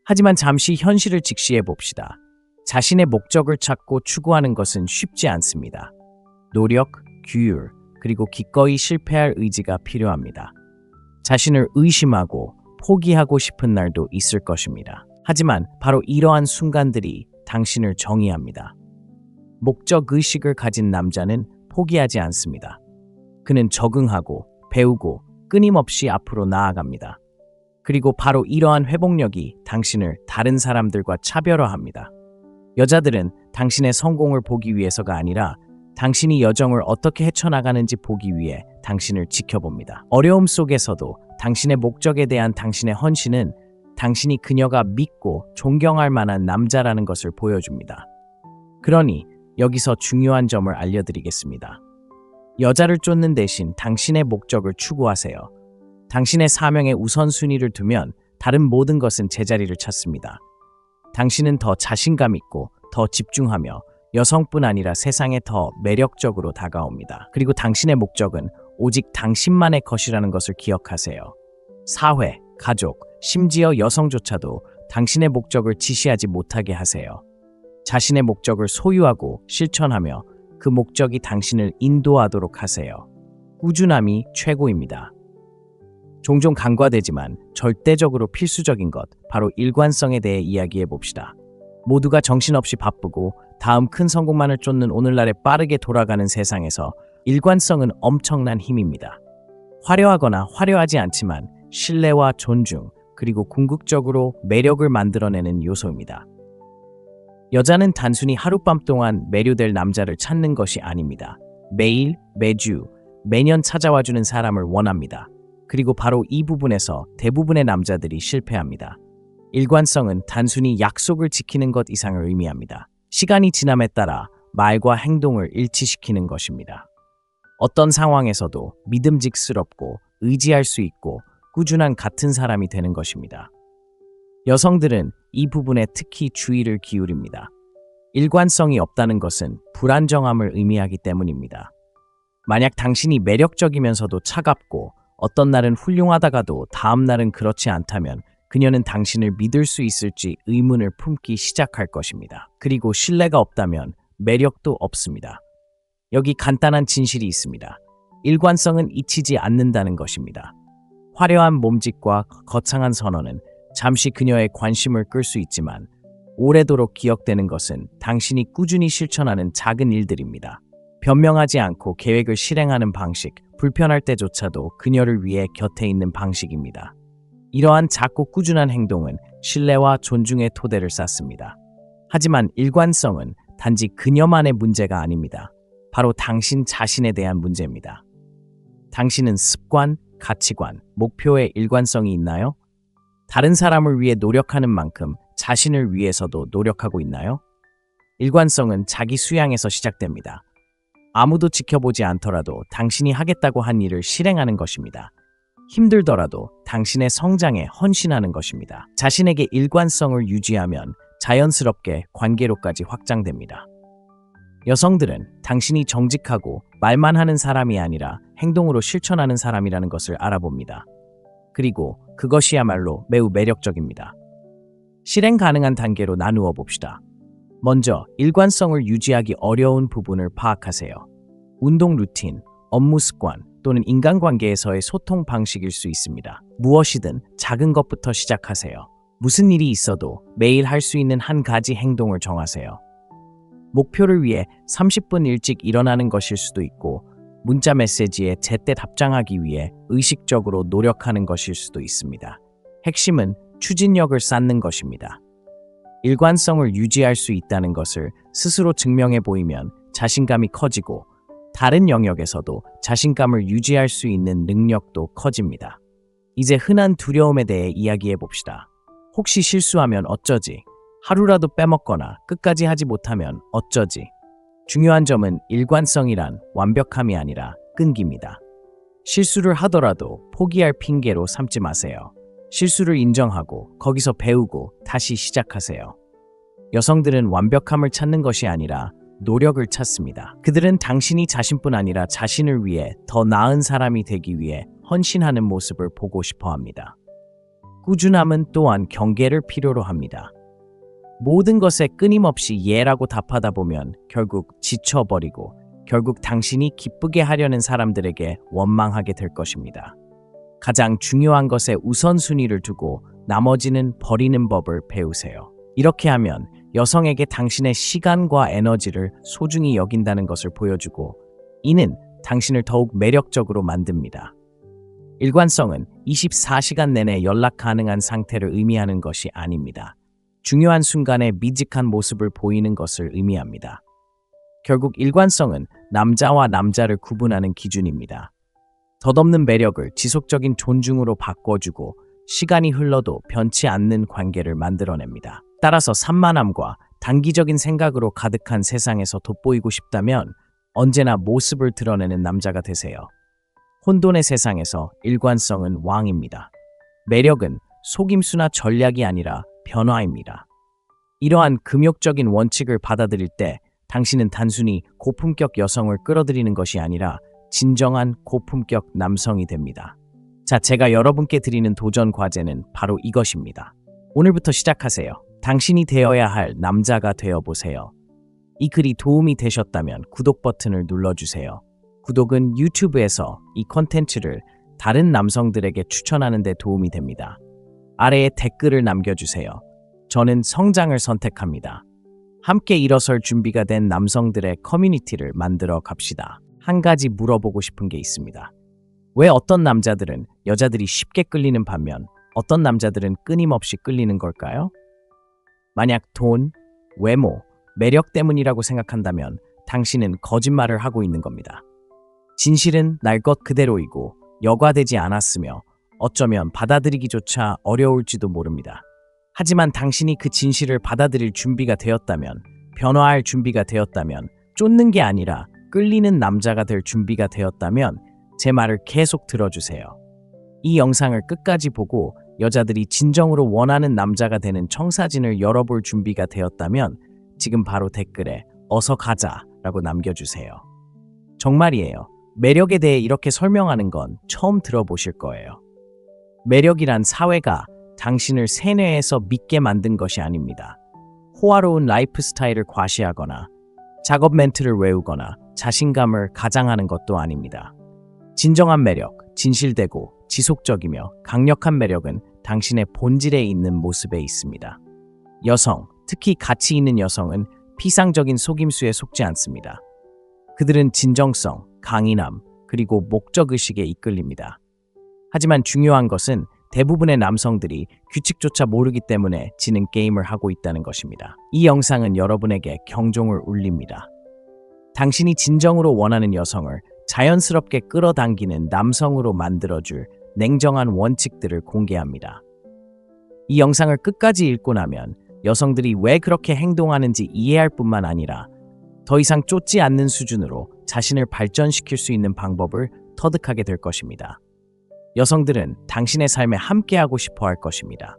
하지만 잠시 현실을 직시해 봅시다. 자신의 목적을 찾고 추구하는 것은 쉽지 않습니다. 노력, 규율, 그리고 기꺼이 실패할 의지가 필요합니다. 자신을 의심하고 포기하고 싶은 날도 있을 것입니다. 하지만 바로 이러한 순간들이 당신을 정의합니다. 목적의식을 가진 남자는 포기하지 않습니다. 그는 적응하고 배우고 끊임없이 앞으로 나아갑니다. 그리고 바로 이러한 회복력이 당신을 다른 사람들과 차별화합니다. 여자들은 당신의 성공을 보기 위해서가 아니라 당신이 여정을 어떻게 헤쳐나가는지 보기 위해 당신을 지켜봅니다. 어려움 속에서도 당신의 목적에 대한 당신의 헌신은 당신이 그녀가 믿고 존경할 만한 남자라는 것을 보여줍니다. 그러니 여기서 중요한 점을 알려드리겠습니다. 여자를 쫓는 대신 당신의 목적을 추구하세요. 당신의 사명에 우선순위를 두면 다른 모든 것은 제자리를 찾습니다. 당신은 더 자신감 있고 더 집중하며 여성뿐 아니라 세상에 더 매력적으로 다가옵니다. 그리고 당신의 목적은 오직 당신만의 것이라는 것을 기억하세요. 사회, 가족, 심지어 여성조차도 당신의 목적을 지시하지 못하게 하세요. 자신의 목적을 소유하고 실천하며 그 목적이 당신을 인도하도록 하세요. 꾸준함이 최고입니다. 종종 간과되지만 절대적으로 필수적인 것, 바로 일관성에 대해 이야기해 봅시다. 모두가 정신없이 바쁘고 다음 큰 성공만을 쫓는 오늘날의 빠르게 돌아가는 세상에서 일관성은 엄청난 힘입니다. 화려하거나 화려하지 않지만 신뢰와 존중, 그리고 궁극적으로 매력을 만들어내는 요소입니다. 여자는 단순히 하룻밤 동안 매료될 남자를 찾는 것이 아닙니다. 매일, 매주, 매년 찾아와주는 사람을 원합니다. 그리고 바로 이 부분에서 대부분의 남자들이 실패합니다. 일관성은 단순히 약속을 지키는 것 이상을 의미합니다. 시간이 지남에 따라 말과 행동을 일치시키는 것입니다. 어떤 상황에서도 믿음직스럽고 의지할 수 있고 꾸준한 같은 사람이 되는 것입니다. 여성들은 이 부분에 특히 주의를 기울입니다. 일관성이 없다는 것은 불안정함을 의미하기 때문입니다. 만약 당신이 매력적이면서도 차갑고 어떤 날은 훌륭하다가도 다음 날은 그렇지 않다면 그녀는 당신을 믿을 수 있을지 의문을 품기 시작할 것입니다. 그리고 신뢰가 없다면 매력도 없습니다. 여기 간단한 진실이 있습니다. 일관성은 잊히지 않는다는 것입니다. 화려한 몸짓과 거창한 선언은 잠시 그녀의 관심을 끌 수 있지만 오래도록 기억되는 것은 당신이 꾸준히 실천하는 작은 일들입니다. 변명하지 않고 계획을 실행하는 방식, 불편할 때조차도 그녀를 위해 곁에 있는 방식입니다. 이러한 작고 꾸준한 행동은 신뢰와 존중의 토대를 쌓습니다. 하지만 일관성은 단지 그녀만의 문제가 아닙니다. 바로 당신 자신에 대한 문제입니다. 당신은 습관, 가치관, 목표에 일관성이 있나요? 다른 사람을 위해 노력하는 만큼 자신을 위해서도 노력하고 있나요? 일관성은 자기 수양에서 시작됩니다. 아무도 지켜보지 않더라도 당신이 하겠다고 한 일을 실행하는 것입니다. 힘들더라도 당신의 성장에 헌신하는 것입니다. 자신에게 일관성을 유지하면 자연스럽게 관계로까지 확장됩니다. 여성들은 당신이 정직하고 말만 하는 사람이 아니라 행동으로 실천하는 사람이라는 것을 알아봅니다. 그리고 그것이야말로 매우 매력적입니다. 실행 가능한 단계로 나누어 봅시다. 먼저 일관성을 유지하기 어려운 부분을 파악하세요. 운동 루틴, 업무 습관 또는 인간관계에서의 소통 방식일 수 있습니다. 무엇이든 작은 것부터 시작하세요. 무슨 일이 있어도 매일 할 수 있는 한 가지 행동을 정하세요. 목표를 위해 30분 일찍 일어나는 것일 수도 있고 문자 메시지에 제때 답장하기 위해 의식적으로 노력하는 것일 수도 있습니다. 핵심은 추진력을 쌓는 것입니다. 일관성을 유지할 수 있다는 것을 스스로 증명해 보이면 자신감이 커지고 다른 영역에서도 자신감을 유지할 수 있는 능력도 커집니다. 이제 흔한 두려움에 대해 이야기해 봅시다. 혹시 실수하면 어쩌지? 하루라도 빼먹거나 끝까지 하지 못하면 어쩌지? 중요한 점은 일관성이란 완벽함이 아니라 끈기입니다. 실수를 하더라도 포기할 핑계로 삼지 마세요. 실수를 인정하고 거기서 배우고 다시 시작하세요. 여성들은 완벽함을 찾는 것이 아니라 노력을 찾습니다. 그들은 당신이 자신뿐 아니라 자신을 위해 더 나은 사람이 되기 위해 헌신하는 모습을 보고 싶어 합니다. 꾸준함은 또한 경계를 필요로 합니다. 모든 것에 끊임없이 예라고 답하다 보면 결국 지쳐버리고 결국 당신이 기쁘게 하려는 사람들에게 원망하게 될 것입니다. 가장 중요한 것에 우선순위를 두고 나머지는 버리는 법을 배우세요. 이렇게 하면 여성에게 당신의 시간과 에너지를 소중히 여긴다는 것을 보여주고 이는 당신을 더욱 매력적으로 만듭니다. 일관성은 24시간 내내 연락 가능한 상태를 의미하는 것이 아닙니다. 중요한 순간에 미직한 모습을 보이는 것을 의미합니다. 결국 일관성은 남자와 남자를 구분하는 기준입니다. 덧없는 매력을 지속적인 존중으로 바꿔주고 시간이 흘러도 변치 않는 관계를 만들어냅니다. 따라서 산만함과 단기적인 생각으로 가득한 세상에서 돋보이고 싶다면 언제나 모습을 드러내는 남자가 되세요. 혼돈의 세상에서 일관성은 왕입니다. 매력은 속임수나 전략이 아니라 변화입니다. 이러한 금욕적인 원칙을 받아들일 때 당신은 단순히 고품격 여성을 끌어들이는 것이 아니라 진정한 고품격 남성이 됩니다. 자, 제가 여러분께 드리는 도전 과제는 바로 이것입니다. 오늘부터 시작하세요. 당신이 되어야 할 남자가 되어보세요. 이 글이 도움이 되셨다면 구독 버튼을 눌러주세요. 구독은 유튜브에서 이 콘텐츠를 다른 남성들에게 추천하는 데 도움이 됩니다. 아래에 댓글을 남겨주세요. 저는 성장을 선택합니다. 함께 일어설 준비가 된 남성들의 커뮤니티를 만들어 갑시다. 한 가지 물어보고 싶은 게 있습니다. 왜 어떤 남자들은 여자들이 쉽게 끌리는 반면 어떤 남자들은 끊임없이 끌리는 걸까요? 만약 돈, 외모, 매력 때문이라고 생각한다면 당신은 거짓말을 하고 있는 겁니다. 진실은 날 것 그대로이고 여과되지 않았으며 어쩌면 받아들이기조차 어려울지도 모릅니다. 하지만 당신이 그 진실을 받아들일 준비가 되었다면, 변화할 준비가 되었다면, 쫓는 게 아니라 끌리는 남자가 될 준비가 되었다면 제 말을 계속 들어주세요. 이 영상을 끝까지 보고 여자들이 진정으로 원하는 남자가 되는 청사진을 열어볼 준비가 되었다면 지금 바로 댓글에 어서 가자 라고 남겨주세요. 정말이에요. 매력에 대해 이렇게 설명하는 건 처음 들어보실 거예요. 매력이란 사회가 당신을 세뇌해서 믿게 만든 것이 아닙니다. 호화로운 라이프 스타일을 과시하거나 작업 멘트를 외우거나 자신감을 가장하는 것도 아닙니다. 진정한 매력, 진실되고 지속적이며 강력한 매력은 당신의 본질에 있는 모습에 있습니다. 여성, 특히 가치 있는 여성은 피상적인 속임수에 속지 않습니다. 그들은 진정성, 강인함, 그리고 목적의식에 이끌립니다. 하지만 중요한 것은 대부분의 남성들이 규칙조차 모르기 때문에 지는 게임을 하고 있다는 것입니다. 이 영상은 여러분에게 경종을 울립니다. 당신이 진정으로 원하는 여성을 자연스럽게 끌어당기는 남성으로 만들어줄 냉정한 원칙들을 공개합니다. 이 영상을 끝까지 읽고 나면 여성들이 왜 그렇게 행동하는지 이해할 뿐만 아니라 더 이상 쫓지 않는 수준으로 자신을 발전시킬 수 있는 방법을 터득하게 될 것입니다. 여성들은 당신의 삶에 함께하고 싶어 할 것입니다.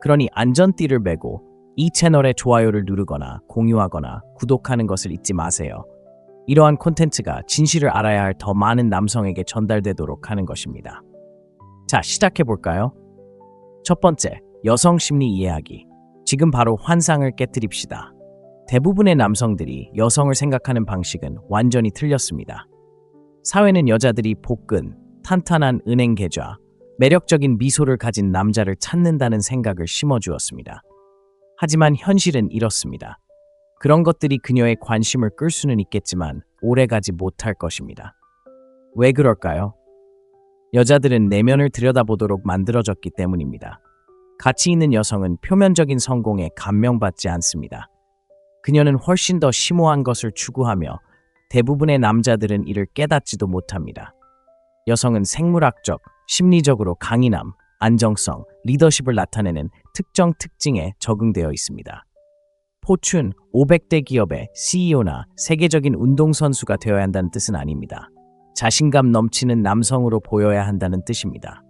그러니 안전띠를 매고 이 채널에 좋아요를 누르거나 공유하거나 구독하는 것을 잊지 마세요. 이러한 콘텐츠가 진실을 알아야 할 더 많은 남성에게 전달되도록 하는 것입니다. 자, 시작해볼까요? 첫 번째, 여성 심리 이해하기. 지금 바로 환상을 깨뜨립시다. 대부분의 남성들이 여성을 생각하는 방식은 완전히 틀렸습니다. 사회는 여자들이 복근, 탄탄한 은행 계좌, 매력적인 미소를 가진 남자를 찾는다는 생각을 심어주었습니다. 하지만 현실은 이렇습니다. 그런 것들이 그녀의 관심을 끌 수는 있겠지만 오래가지 못할 것입니다. 왜 그럴까요? 여자들은 내면을 들여다보도록 만들어졌기 때문입니다. 가치 있는 여성은 표면적인 성공에 감명받지 않습니다. 그녀는 훨씬 더 심오한 것을 추구하며 대부분의 남자들은 이를 깨닫지도 못합니다. 여성은 생물학적, 심리적으로 강인함, 안정성, 리더십을 나타내는 특정 특징에 적응되어 있습니다. 포춘 500대 기업의 CEO나 세계적인 운동선수가 되어야 한다는 뜻은 아닙니다. 자신감 넘치는 남성으로 보여야 한다는 뜻입니다.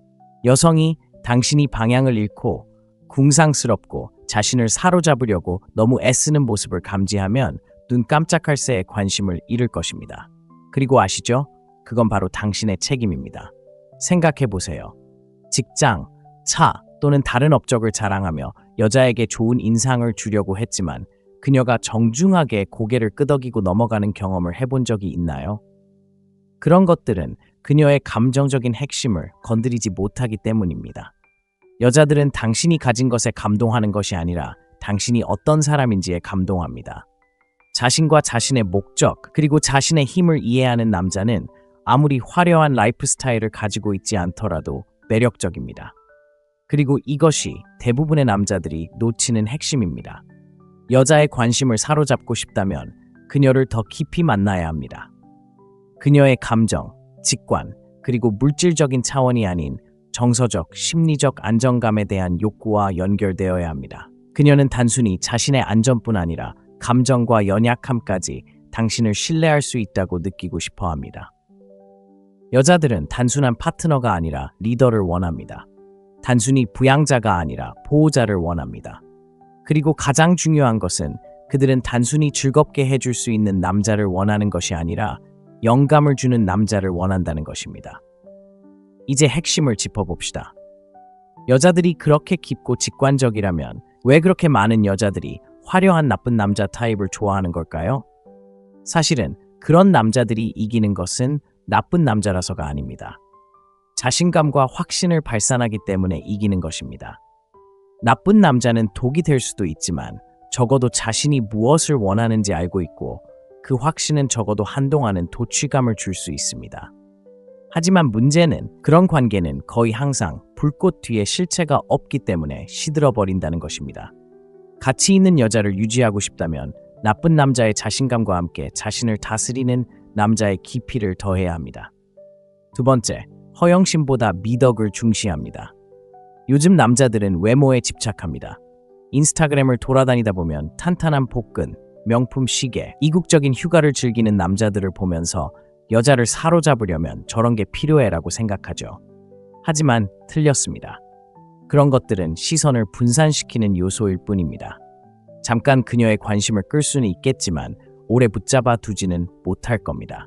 여성이 당신이 방향을 잃고 궁상스럽고 자신을 사로잡으려고 너무 애쓰는 모습을 감지하면 눈 깜짝할 새에 관심을 잃을 것입니다. 그리고 아시죠? 그건 바로 당신의 책임입니다. 생각해보세요. 직장, 차 또는 다른 업적을 자랑하며 여자에게 좋은 인상을 주려고 했지만 그녀가 정중하게 고개를 끄덕이고 넘어가는 경험을 해본 적이 있나요? 그런 것들은 그녀의 감정적인 핵심을 건드리지 못하기 때문입니다. 여자들은 당신이 가진 것에 감동하는 것이 아니라 당신이 어떤 사람인지에 감동합니다. 자신과 자신의 목적 그리고 자신의 힘을 이해하는 남자는 아무리 화려한 라이프 스타일을 가지고 있지 않더라도 매력적입니다. 그리고 이것이 대부분의 남자들이 놓치는 핵심입니다. 여자의 관심을 사로잡고 싶다면 그녀를 더 깊이 만나야 합니다. 그녀의 감정, 직관, 그리고 물질적인 차원이 아닌 정서적, 심리적 안정감에 대한 욕구와 연결되어야 합니다. 그녀는 단순히 자신의 안전뿐 아니라 감정과 연약함까지 당신을 신뢰할 수 있다고 느끼고 싶어 합니다. 여자들은 단순한 파트너가 아니라 리더를 원합니다. 단순히 부양자가 아니라 보호자를 원합니다. 그리고 가장 중요한 것은 그들은 단순히 즐겁게 해줄 수 있는 남자를 원하는 것이 아니라 영감을 주는 남자를 원한다는 것입니다. 이제 핵심을 짚어봅시다. 여자들이 그렇게 깊고 직관적이라면 왜 그렇게 많은 여자들이 화려한 나쁜 남자 타입을 좋아하는 걸까요? 사실은 그런 남자들이 이기는 것은 나쁜 남자라서가 아닙니다. 자신감과 확신을 발산하기 때문에 이기는 것입니다. 나쁜 남자는 독이 될 수도 있지만 적어도 자신이 무엇을 원하는지 알고 있고 그 확신은 적어도 한동안은 도취감을 줄 수 있습니다. 하지만 문제는 그런 관계는 거의 항상 불꽃 뒤에 실체가 없기 때문에 시들어버린다는 것입니다. 가치 있는 여자를 유지하고 싶다면 나쁜 남자의 자신감과 함께 자신을 다스리는 남자의 깊이를 더해야 합니다. 두 번째, 허영심보다 미덕을 중시합니다. 요즘 남자들은 외모에 집착합니다. 인스타그램을 돌아다니다 보면 탄탄한 복근, 명품 시계, 이국적인 휴가를 즐기는 남자들을 보면서 여자를 사로잡으려면 저런 게 필요해라고 생각하죠. 하지만 틀렸습니다. 그런 것들은 시선을 분산시키는 요소일 뿐입니다. 잠깐 그녀의 관심을 끌 수는 있겠지만 오래 붙잡아 두지는 못할 겁니다.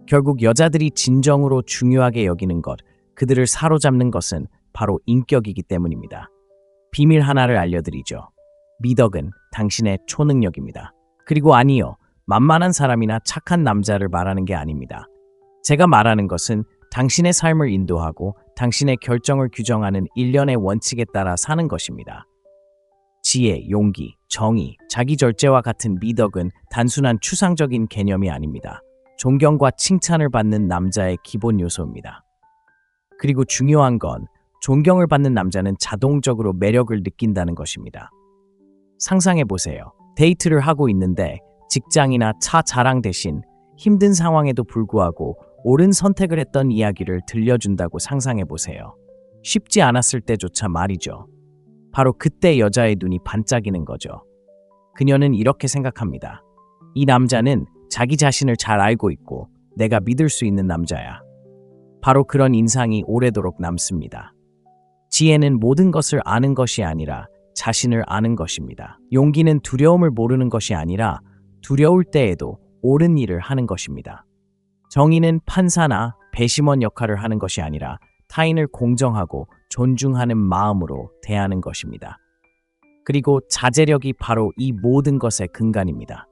결국 여자들이 진정으로 중요하게 여기는 것, 그들을 사로잡는 것은 바로 인격이기 때문입니다. 비밀 하나를 알려드리죠. 미덕은 당신의 초능력입니다. 그리고 아니요, 만만한 사람이나 착한 남자를 말하는 게 아닙니다. 제가 말하는 것은 당신의 삶을 인도하고 당신의 결정을 규정하는 일련의 원칙에 따라 사는 것입니다. 지혜, 용기, 정의, 자기 절제와 같은 미덕은 단순한 추상적인 개념이 아닙니다. 존경과 칭찬을 받는 남자의 기본 요소입니다. 그리고 중요한 건 존경을 받는 남자는 자동적으로 매력을 느낀다는 것입니다. 상상해보세요. 데이트를 하고 있는데 직장이나 차 자랑 대신 힘든 상황에도 불구하고 옳은 선택을 했던 이야기를 들려준다고 상상해보세요. 쉽지 않았을 때조차 말이죠. 바로 그때 여자의 눈이 반짝이는 거죠. 그녀는 이렇게 생각합니다. 이 남자는 자기 자신을 잘 알고 있고 내가 믿을 수 있는 남자야. 바로 그런 인상이 오래도록 남습니다. 지혜는 모든 것을 아는 것이 아니라 자신을 아는 것입니다. 용기는 두려움을 모르는 것이 아니라 두려울 때에도 옳은 일을 하는 것입니다. 정의는 판사나 배심원 역할을 하는 것이 아니라 타인을 공정하고 존중하는 마음으로 대하는 것입니다. 그리고 자제력이 바로 이 모든 것의 근간입니다.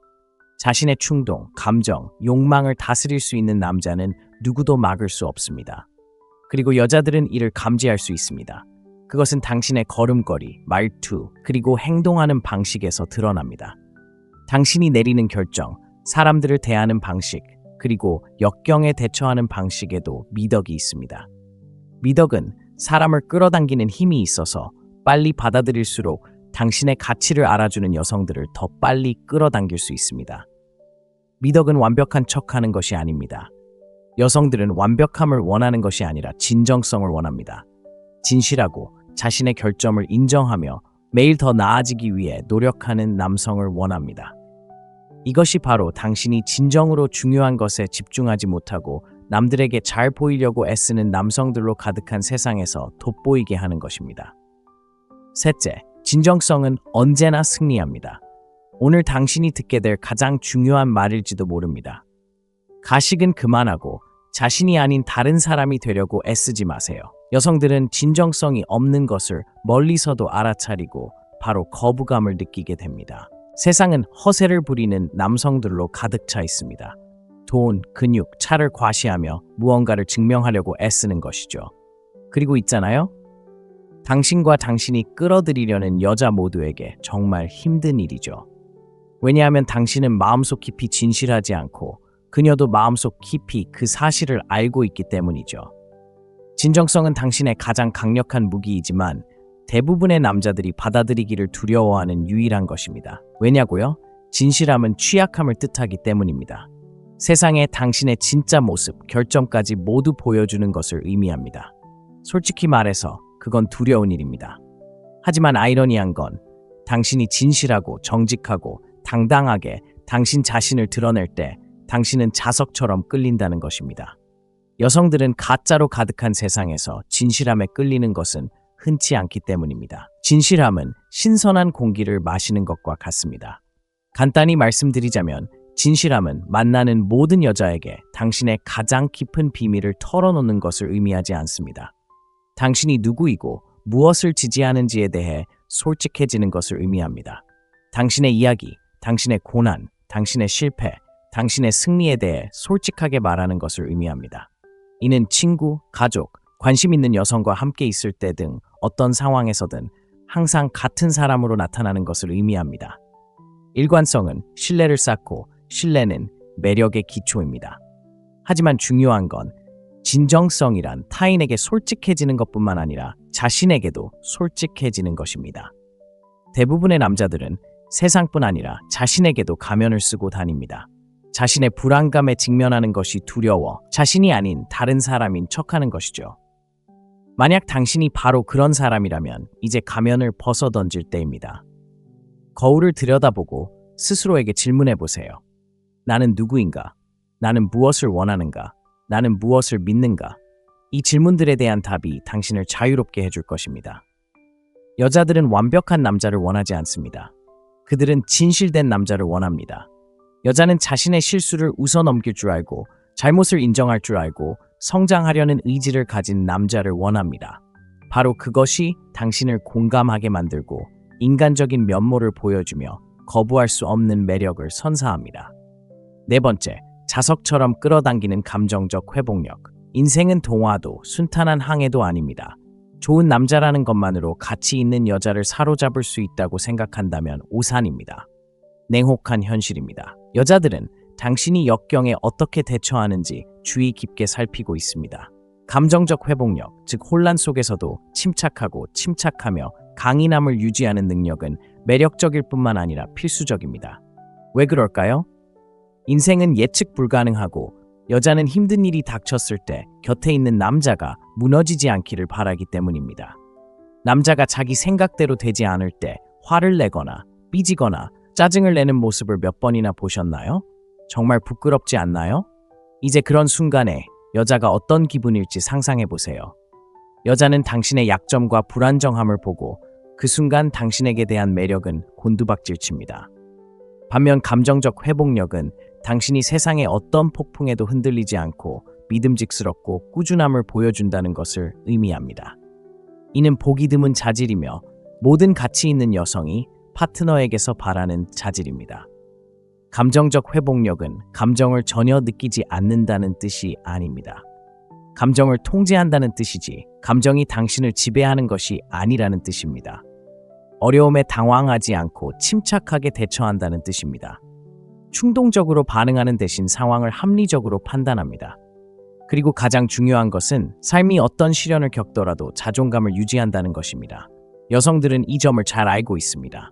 자신의 충동, 감정, 욕망을 다스릴 수 있는 남자는 누구도 막을 수 없습니다. 그리고 여자들은 이를 감지할 수 있습니다. 그것은 당신의 걸음걸이, 말투, 그리고 행동하는 방식에서 드러납니다. 당신이 내리는 결정, 사람들을 대하는 방식, 그리고 역경에 대처하는 방식에도 미덕이 있습니다. 미덕은 사람을 끌어당기는 힘이 있어서 빨리 받아들일수록 당신의 가치를 알아주는 여성들을 더 빨리 끌어당길 수 있습니다. 미덕은 완벽한 척하는 것이 아닙니다. 여성들은 완벽함을 원하는 것이 아니라 진정성을 원합니다. 진실하고 자신의 결점을 인정하며 매일 더 나아지기 위해 노력하는 남성을 원합니다. 이것이 바로 당신이 진정으로 중요한 것에 집중하지 못하고 남들에게 잘 보이려고 애쓰는 남성들로 가득한 세상에서 돋보이게 하는 것입니다. 셋째, 진정성은 언제나 승리합니다. 오늘 당신이 듣게 될 가장 중요한 말일지도 모릅니다. 가식은 그만하고 자신이 아닌 다른 사람이 되려고 애쓰지 마세요. 여성들은 진정성이 없는 것을 멀리서도 알아차리고 바로 거부감을 느끼게 됩니다. 세상은 허세를 부리는 남성들로 가득 차 있습니다. 돈, 근육, 차를 과시하며 무언가를 증명하려고 애쓰는 것이죠. 그리고 있잖아요? 당신과 당신이 끌어들이려는 여자 모두에게 정말 힘든 일이죠. 왜냐하면 당신은 마음속 깊이 진실하지 않고 그녀도 마음속 깊이 그 사실을 알고 있기 때문이죠. 진정성은 당신의 가장 강력한 무기이지만 대부분의 남자들이 받아들이기를 두려워하는 유일한 것입니다. 왜냐고요? 진실함은 취약함을 뜻하기 때문입니다. 세상에 당신의 진짜 모습, 결점까지 모두 보여주는 것을 의미합니다. 솔직히 말해서 그건 두려운 일입니다. 하지만 아이러니한 건 당신이 진실하고 정직하고 당당하게 당신 자신을 드러낼 때 당신은 자석처럼 끌린다는 것입니다. 여성들은 가짜로 가득한 세상에서 진실함에 끌리는 것은 흔치 않기 때문입니다. 진실함은 신선한 공기를 마시는 것과 같습니다. 간단히 말씀드리자면 진실함은 만나는 모든 여자에게 당신의 가장 깊은 비밀을 털어놓는 것을 의미하지 않습니다. 당신이 누구이고 무엇을 지지하는지에 대해 솔직해지는 것을 의미합니다. 당신의 이야기, 당신의 고난, 당신의 실패, 당신의 승리에 대해 솔직하게 말하는 것을 의미합니다. 이는 친구, 가족, 관심 있는 여성과 함께 있을 때 등 어떤 상황에서든 항상 같은 사람으로 나타나는 것을 의미합니다. 일관성은 신뢰를 쌓고 신뢰는 매력의 기초입니다. 하지만 중요한 건 진정성이란 타인에게 솔직해지는 것뿐만 아니라 자신에게도 솔직해지는 것입니다. 대부분의 남자들은 세상뿐 아니라 자신에게도 가면을 쓰고 다닙니다. 자신의 불안감에 직면하는 것이 두려워 자신이 아닌 다른 사람인 척하는 것이죠. 만약 당신이 바로 그런 사람이라면 이제 가면을 벗어던질 때입니다. 거울을 들여다보고 스스로에게 질문해 보세요. 나는 누구인가? 나는 무엇을 원하는가? 나는 무엇을 믿는가? 이 질문들에 대한 답이 당신을 자유롭게 해줄 것입니다. 여자들은 완벽한 남자를 원하지 않습니다. 그들은 진실된 남자를 원합니다. 여자는 자신의 실수를 웃어넘길 줄 알고 잘못을 인정할 줄 알고 성장하려는 의지를 가진 남자를 원합니다. 바로 그것이 당신을 공감하게 만들고 인간적인 면모를 보여주며 거부할 수 없는 매력을 선사합니다. 네 번째, 자석처럼 끌어당기는 감정적 회복력. 인생은 동화도 순탄한 항해도 아닙니다. 좋은 남자라는 것만으로 가치 있는 여자를 사로잡을 수 있다고 생각한다면 오산입니다. 냉혹한 현실입니다. 여자들은 당신이 역경에 어떻게 대처하는지 주의 깊게 살피고 있습니다. 감정적 회복력, 즉 혼란 속에서도 침착하고 침착하며 강인함을 유지하는 능력은 매력적일 뿐만 아니라 필수적입니다. 왜 그럴까요? 인생은 예측 불가능하고 여자는 힘든 일이 닥쳤을 때 곁에 있는 남자가 무너지지 않기를 바라기 때문입니다. 남자가 자기 생각대로 되지 않을 때 화를 내거나 삐지거나 짜증을 내는 모습을 몇 번이나 보셨나요? 정말 부끄럽지 않나요? 이제 그런 순간에 여자가 어떤 기분일지 상상해 보세요. 여자는 당신의 약점과 불안정함을 보고 그 순간 당신에게 대한 매력은 곤두박질칩니다. 반면 감정적 회복력은 당신이 세상의 어떤 폭풍에도 흔들리지 않고 믿음직스럽고 꾸준함을 보여준다는 것을 의미합니다. 이는 보기 드문 자질이며 모든 가치 있는 여성이 파트너에게서 바라는 자질입니다. 감정적 회복력은 감정을 전혀 느끼지 않는다는 뜻이 아닙니다. 감정을 통제한다는 뜻이지 감정이 당신을 지배하는 것이 아니라는 뜻입니다. 어려움에 당황하지 않고 침착하게 대처한다는 뜻입니다. 충동적으로 반응하는 대신 상황을 합리적으로 판단합니다. 그리고 가장 중요한 것은 삶이 어떤 시련을 겪더라도 자존감을 유지한다는 것입니다. 여성들은 이 점을 잘 알고 있습니다.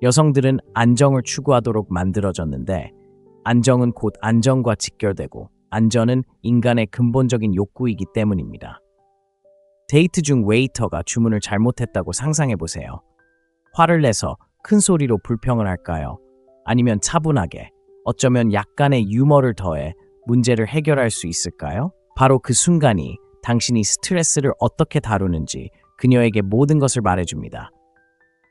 여성들은 안정을 추구하도록 만들어졌는데 안정은 곧 안전과 직결되고 안전은 인간의 근본적인 욕구이기 때문입니다. 데이트 중 웨이터가 주문을 잘못했다고 상상해보세요. 화를 내서 큰 소리로 불평을 할까요? 아니면 차분하게, 어쩌면 약간의 유머를 더해 문제를 해결할 수 있을까요? 바로 그 순간이 당신이 스트레스를 어떻게 다루는지 그녀에게 모든 것을 말해줍니다.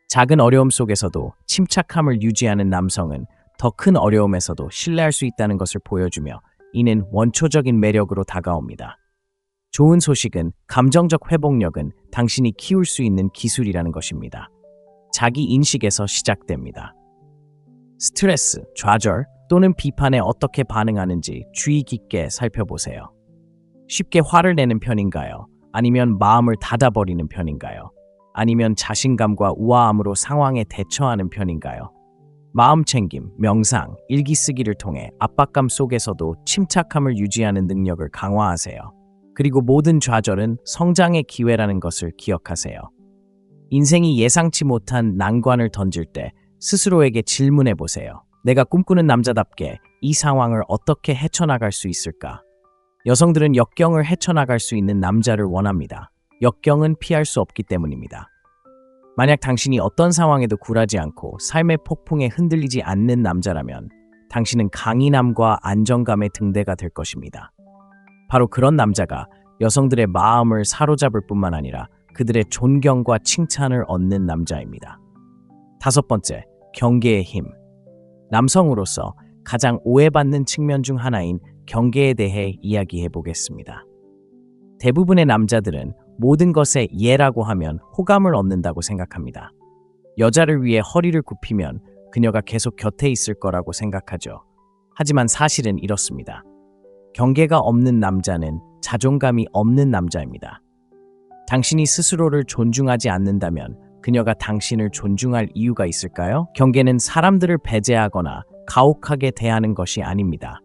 작은 어려움 속에서도 침착함을 유지하는 남성은 더 큰 어려움에서도 신뢰할 수 있다는 것을 보여주며 이는 원초적인 매력으로 다가옵니다. 좋은 소식은 감정적 회복력은 당신이 키울 수 있는 기술이라는 것입니다. 자기 인식에서 시작됩니다. 스트레스, 좌절 또는 비판에 어떻게 반응하는지 주의 깊게 살펴보세요. 쉽게 화를 내는 편인가요? 아니면 마음을 닫아버리는 편인가요? 아니면 자신감과 우아함으로 상황에 대처하는 편인가요? 마음챙김, 명상, 일기 쓰기를 통해 압박감 속에서도 침착함을 유지하는 능력을 강화하세요. 그리고 모든 좌절은 성장의 기회라는 것을 기억하세요. 인생이 예상치 못한 난관을 던질 때 스스로에게 질문해 보세요. 내가 꿈꾸는 남자답게 이 상황을 어떻게 헤쳐나갈 수 있을까? 여성들은 역경을 헤쳐나갈 수 있는 남자를 원합니다. 역경은 피할 수 없기 때문입니다. 만약 당신이 어떤 상황에도 굴하지 않고 삶의 폭풍에 흔들리지 않는 남자라면 당신은 강인함과 안정감의 등대가 될 것입니다. 바로 그런 남자가 여성들의 마음을 사로잡을 뿐만 아니라 그들의 존경과 칭찬을 얻는 남자입니다. 5번째, 경계의 힘. 남성으로서 가장 오해받는 측면 중 하나인 경계에 대해 이야기해 보겠습니다. 대부분의 남자들은 모든 것에 예라고 하면 호감을 얻는다고 생각합니다. 여자를 위해 허리를 굽히면 그녀가 계속 곁에 있을 거라고 생각하죠. 하지만 사실은 이렇습니다. 경계가 없는 남자는 자존감이 없는 남자입니다. 당신이 스스로를 존중하지 않는다면 그녀가 당신을 존중할 이유가 있을까요? 경계는 사람들을 배제하거나 가혹하게 대하는 것이 아닙니다.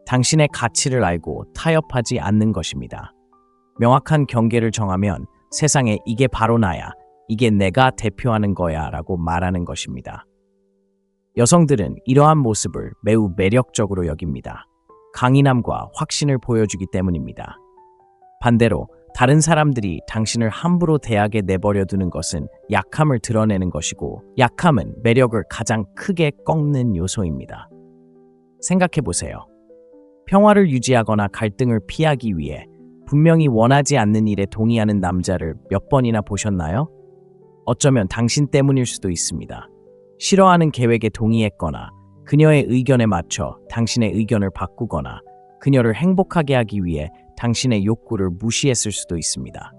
당신의 가치를 알고 타협하지 않는 것입니다. 명확한 경계를 정하면 세상에 이게 바로 나야, 이게 내가 대표하는 거야 라고 말하는 것입니다. 여성들은 이러한 모습을 매우 매력적으로 여깁니다. 강인함과 확신을 보여주기 때문입니다. 반대로 다른 사람들이 당신을 함부로 대하게 내버려 두는 것은 약함을 드러내는 것이고, 약함은 매력을 가장 크게 꺾는 요소입니다. 생각해 보세요. 평화를 유지하거나 갈등을 피하기 위해 분명히 원하지 않는 일에 동의하는 남자를 몇 번이나 보셨나요? 어쩌면 당신 때문일 수도 있습니다. 싫어하는 계획에 동의했거나 그녀의 의견에 맞춰 당신의 의견을 바꾸거나 그녀를 행복하게 하기 위해 당신의 욕구를 무시했을 수도 있습니다.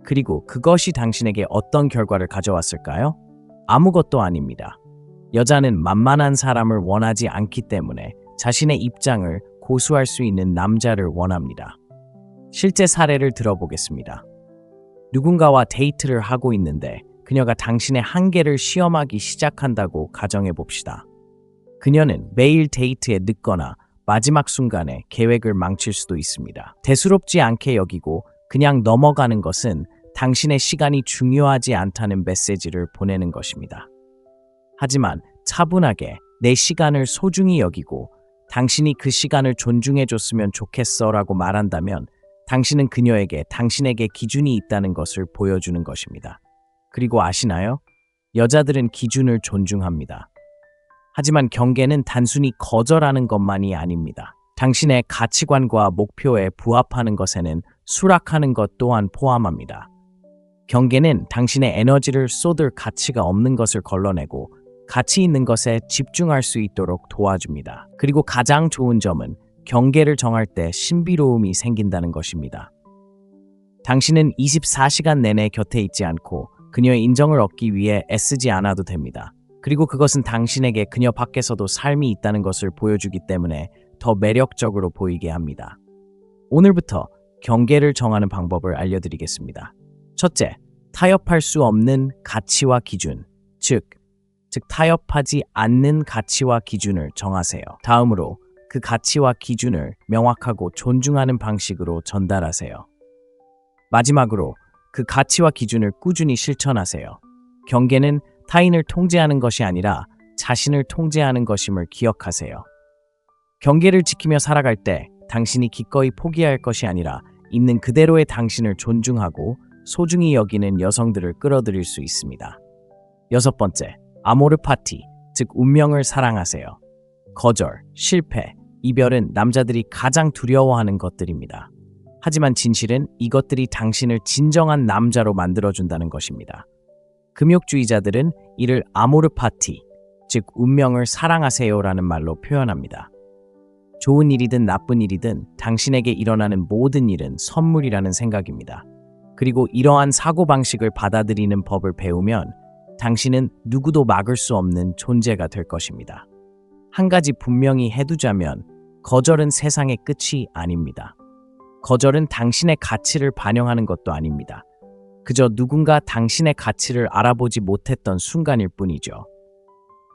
그리고 그것이 당신에게 어떤 결과를 가져왔을까요? 아무것도 아닙니다. 여자는 만만한 사람을 원하지 않기 때문에 자신의 입장을 고수할 수 있는 남자를 원합니다. 실제 사례를 들어보겠습니다. 누군가와 데이트를 하고 있는데 그녀가 당신의 한계를 시험하기 시작한다고 가정해 봅시다. 그녀는 매일 데이트에 늦거나 마지막 순간에 계획을 망칠 수도 있습니다. 대수롭지 않게 여기고 그냥 넘어가는 것은 당신의 시간이 중요하지 않다는 메시지를 보내는 것입니다. 하지만 차분하게 내 시간을 소중히 여기고 당신이 그 시간을 존중해 줬으면 좋겠어 라고 말한다면 당신은 그녀에게 당신에게 기준이 있다는 것을 보여주는 것입니다. 그리고 아시나요? 여자들은 기준을 존중합니다. 하지만 경계는 단순히 거절하는 것만이 아닙니다. 당신의 가치관과 목표에 부합하는 것에는 수락하는 것 또한 포함합니다. 경계는 당신의 에너지를 쏟을 가치가 없는 것을 걸러내고 가치 있는 것에 집중할 수 있도록 도와줍니다. 그리고 가장 좋은 점은 경계를 정할 때 신비로움이 생긴다는 것입니다. 당신은 24시간 내내 곁에 있지 않고 그녀의 인정을 얻기 위해 애쓰지 않아도 됩니다. 그리고 그것은 당신에게 그녀 밖에서도 삶이 있다는 것을 보여주기 때문에 더 매력적으로 보이게 합니다. 오늘부터 경계를 정하는 방법을 알려드리겠습니다. 첫째, 타협할 수 없는 가치와 기준, 즉 타협하지 않는 가치와 기준을 정하세요. 다음으로 그 가치와 기준을 명확하고 존중하는 방식으로 전달하세요. 마지막으로 그 가치와 기준을 꾸준히 실천하세요. 경계는 타인을 통제하는 것이 아니라 자신을 통제하는 것임을 기억하세요. 경계를 지키며 살아갈 때 당신이 기꺼이 포기할 것이 아니라 있는 그대로의 당신을 존중하고 소중히 여기는 여성들을 끌어들일 수 있습니다. 6번째, 아모르 파티, 즉 운명을 사랑하세요. 거절, 실패, 이별은 남자들이 가장 두려워하는 것들입니다. 하지만 진실은 이것들이 당신을 진정한 남자로 만들어준다는 것입니다. 금욕주의자들은 이를 아모르 파티, 즉 운명을 사랑하세요라는 말로 표현합니다. 좋은 일이든 나쁜 일이든 당신에게 일어나는 모든 일은 선물이라는 생각입니다. 그리고 이러한 사고방식을 받아들이는 법을 배우면 당신은 누구도 막을 수 없는 존재가 될 것입니다. 한 가지 분명히 해두자면 거절은 세상의 끝이 아닙니다. 거절은 당신의 가치를 반영하는 것도 아닙니다. 그저 누군가 당신의 가치를 알아보지 못했던 순간일 뿐이죠.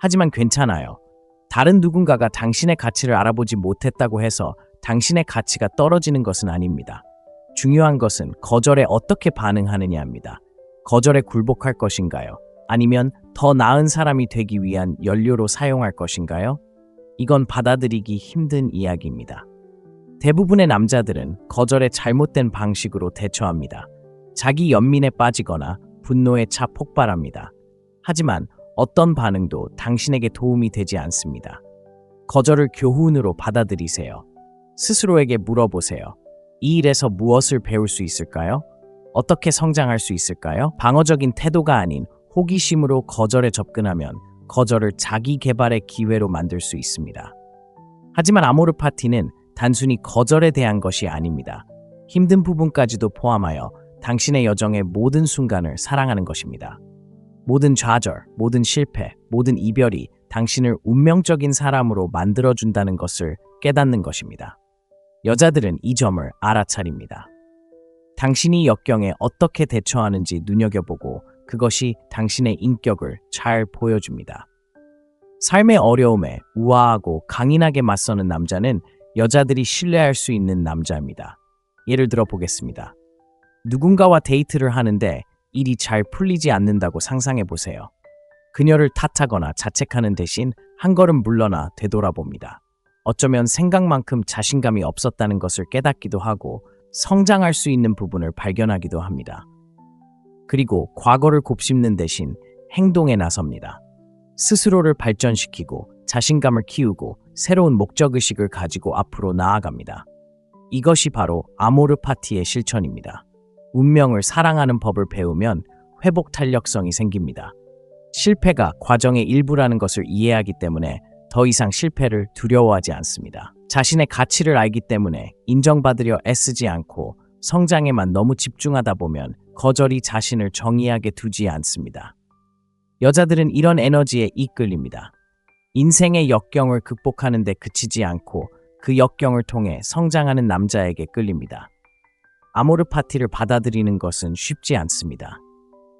하지만 괜찮아요. 다른 누군가가 당신의 가치를 알아보지 못했다고 해서 당신의 가치가 떨어지는 것은 아닙니다. 중요한 것은 거절에 어떻게 반응하느냐입니다. 거절에 굴복할 것인가요? 아니면 더 나은 사람이 되기 위한 연료로 사용할 것인가요? 이건 받아들이기 힘든 이야기입니다. 대부분의 남자들은 거절에 잘못된 방식으로 대처합니다. 자기 연민에 빠지거나 분노에 차 폭발합니다. 하지만 어떤 반응도 당신에게 도움이 되지 않습니다. 거절을 교훈으로 받아들이세요. 스스로에게 물어보세요. 이 일에서 무엇을 배울 수 있을까요? 어떻게 성장할 수 있을까요? 방어적인 태도가 아닌 호기심으로 거절에 접근하면 거절을 자기 개발의 기회로 만들 수 있습니다. 하지만 아모르 파티는 단순히 거절에 대한 것이 아닙니다. 힘든 부분까지도 포함하여 당신의 여정의 모든 순간을 사랑하는 것입니다. 모든 좌절, 모든 실패, 모든 이별이 당신을 운명적인 사람으로 만들어준다는 것을 깨닫는 것입니다. 여자들은 이 점을 알아차립니다. 당신이 역경에 어떻게 대처하는지 눈여겨보고 그것이 당신의 인격을 잘 보여줍니다. 삶의 어려움에 우아하고 강인하게 맞서는 남자는 여자들이 신뢰할 수 있는 남자입니다. 예를 들어 보겠습니다. 누군가와 데이트를 하는데 일이 잘 풀리지 않는다고 상상해 보세요. 그녀를 탓하거나 자책하는 대신 한 걸음 물러나 되돌아봅니다. 어쩌면 생각만큼 자신감이 없었다는 것을 깨닫기도 하고 성장할 수 있는 부분을 발견하기도 합니다. 그리고 과거를 곱씹는 대신 행동에 나섭니다. 스스로를 발전시키고 자신감을 키우고 새로운 목적의식을 가지고 앞으로 나아갑니다. 이것이 바로 아모르 파티의 실천입니다. 운명을 사랑하는 법을 배우면 회복 탄력성이 생깁니다. 실패가 과정의 일부라는 것을 이해하기 때문에 더 이상 실패를 두려워하지 않습니다. 자신의 가치를 알기 때문에 인정받으려 애쓰지 않고 성장에만 너무 집중하다 보면 거절이 자신을 정의하게 두지 않습니다. 여자들은 이런 에너지에 이끌립니다. 인생의 역경을 극복하는 데 그치지 않고 그 역경을 통해 성장하는 남자에게 끌립니다. 아모르 파티를 받아들이는 것은 쉽지 않습니다.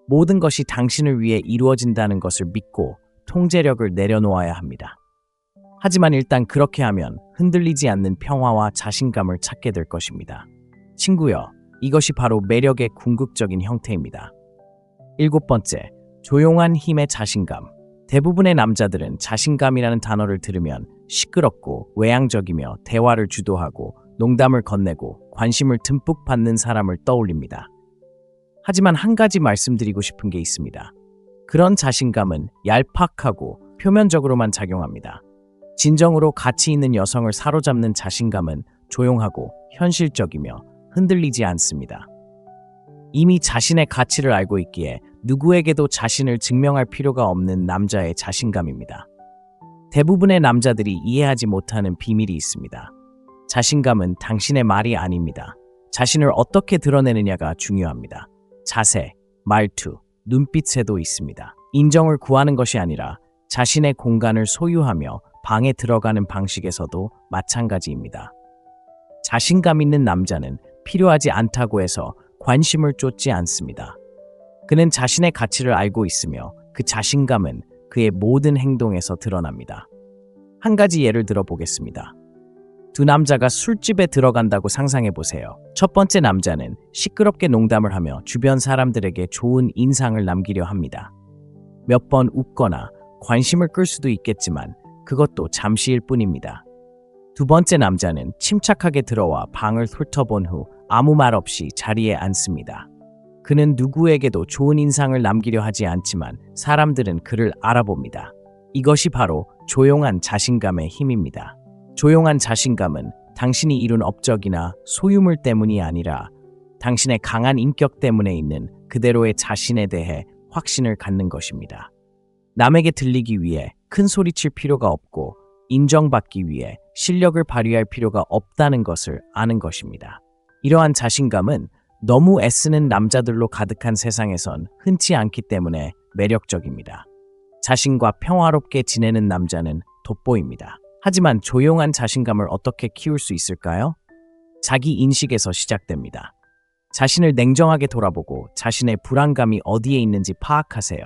모든 것이 당신을 위해 이루어진다는 것을 믿고 통제력을 내려놓아야 합니다. 하지만 일단 그렇게 하면 흔들리지 않는 평화와 자신감을 찾게 될 것입니다. 친구여, 이것이 바로 매력의 궁극적인 형태입니다. 7번째, 조용한 힘의 자신감. 대부분의 남자들은 자신감이라는 단어를 들으면 시끄럽고 외향적이며 대화를 주도하고 농담을 건네고 관심을 듬뿍 받는 사람을 떠올립니다. 하지만 한 가지 말씀드리고 싶은 게 있습니다. 그런 자신감은 얄팍하고 표면적으로만 작용합니다. 진정으로 가치 있는 여성을 사로잡는 자신감은 조용하고 현실적이며 흔들리지 않습니다. 이미 자신의 가치를 알고 있기에 누구에게도 자신을 증명할 필요가 없는 남자의 자신감입니다. 대부분의 남자들이 이해하지 못하는 비밀이 있습니다. 자신감은 당신의 말이 아닙니다. 자신을 어떻게 드러내느냐가 중요합니다. 자세, 말투, 눈빛에도 있습니다. 인정을 구하는 것이 아니라 자신의 공간을 소유하며 방에 들어가는 방식에서도 마찬가지입니다. 자신감 있는 남자는 필요하지 않다고 해서 관심을 쫓지 않습니다. 그는 자신의 가치를 알고 있으며 그 자신감은 그의 모든 행동에서 드러납니다. 한 가지 예를 들어 보겠습니다. 두 남자가 술집에 들어간다고 상상해 보세요. 첫 번째 남자는 시끄럽게 농담을 하며 주변 사람들에게 좋은 인상을 남기려 합니다. 몇 번 웃거나 관심을 끌 수도 있겠지만 그것도 잠시일 뿐입니다. 두 번째 남자는 침착하게 들어와 방을 훑어본 후 아무 말 없이 자리에 앉습니다. 그는 누구에게도 좋은 인상을 남기려 하지 않지만 사람들은 그를 알아봅니다. 이것이 바로 조용한 자신감의 힘입니다. 조용한 자신감은 당신이 이룬 업적이나 소유물 때문이 아니라 당신의 강한 인격 때문에 있는 그대로의 자신에 대해 확신을 갖는 것입니다. 남에게 들리기 위해 큰 소리칠 필요가 없고 인정받기 위해 실력을 발휘할 필요가 없다는 것을 아는 것입니다. 이러한 자신감은 너무 애쓰는 남자들로 가득한 세상에선 흔치 않기 때문에 매력적입니다. 자신과 평화롭게 지내는 남자는 돋보입니다. 하지만 조용한 자신감을 어떻게 키울 수 있을까요? 자기 인식에서 시작됩니다. 자신을 냉정하게 돌아보고 자신의 불안감이 어디에 있는지 파악하세요.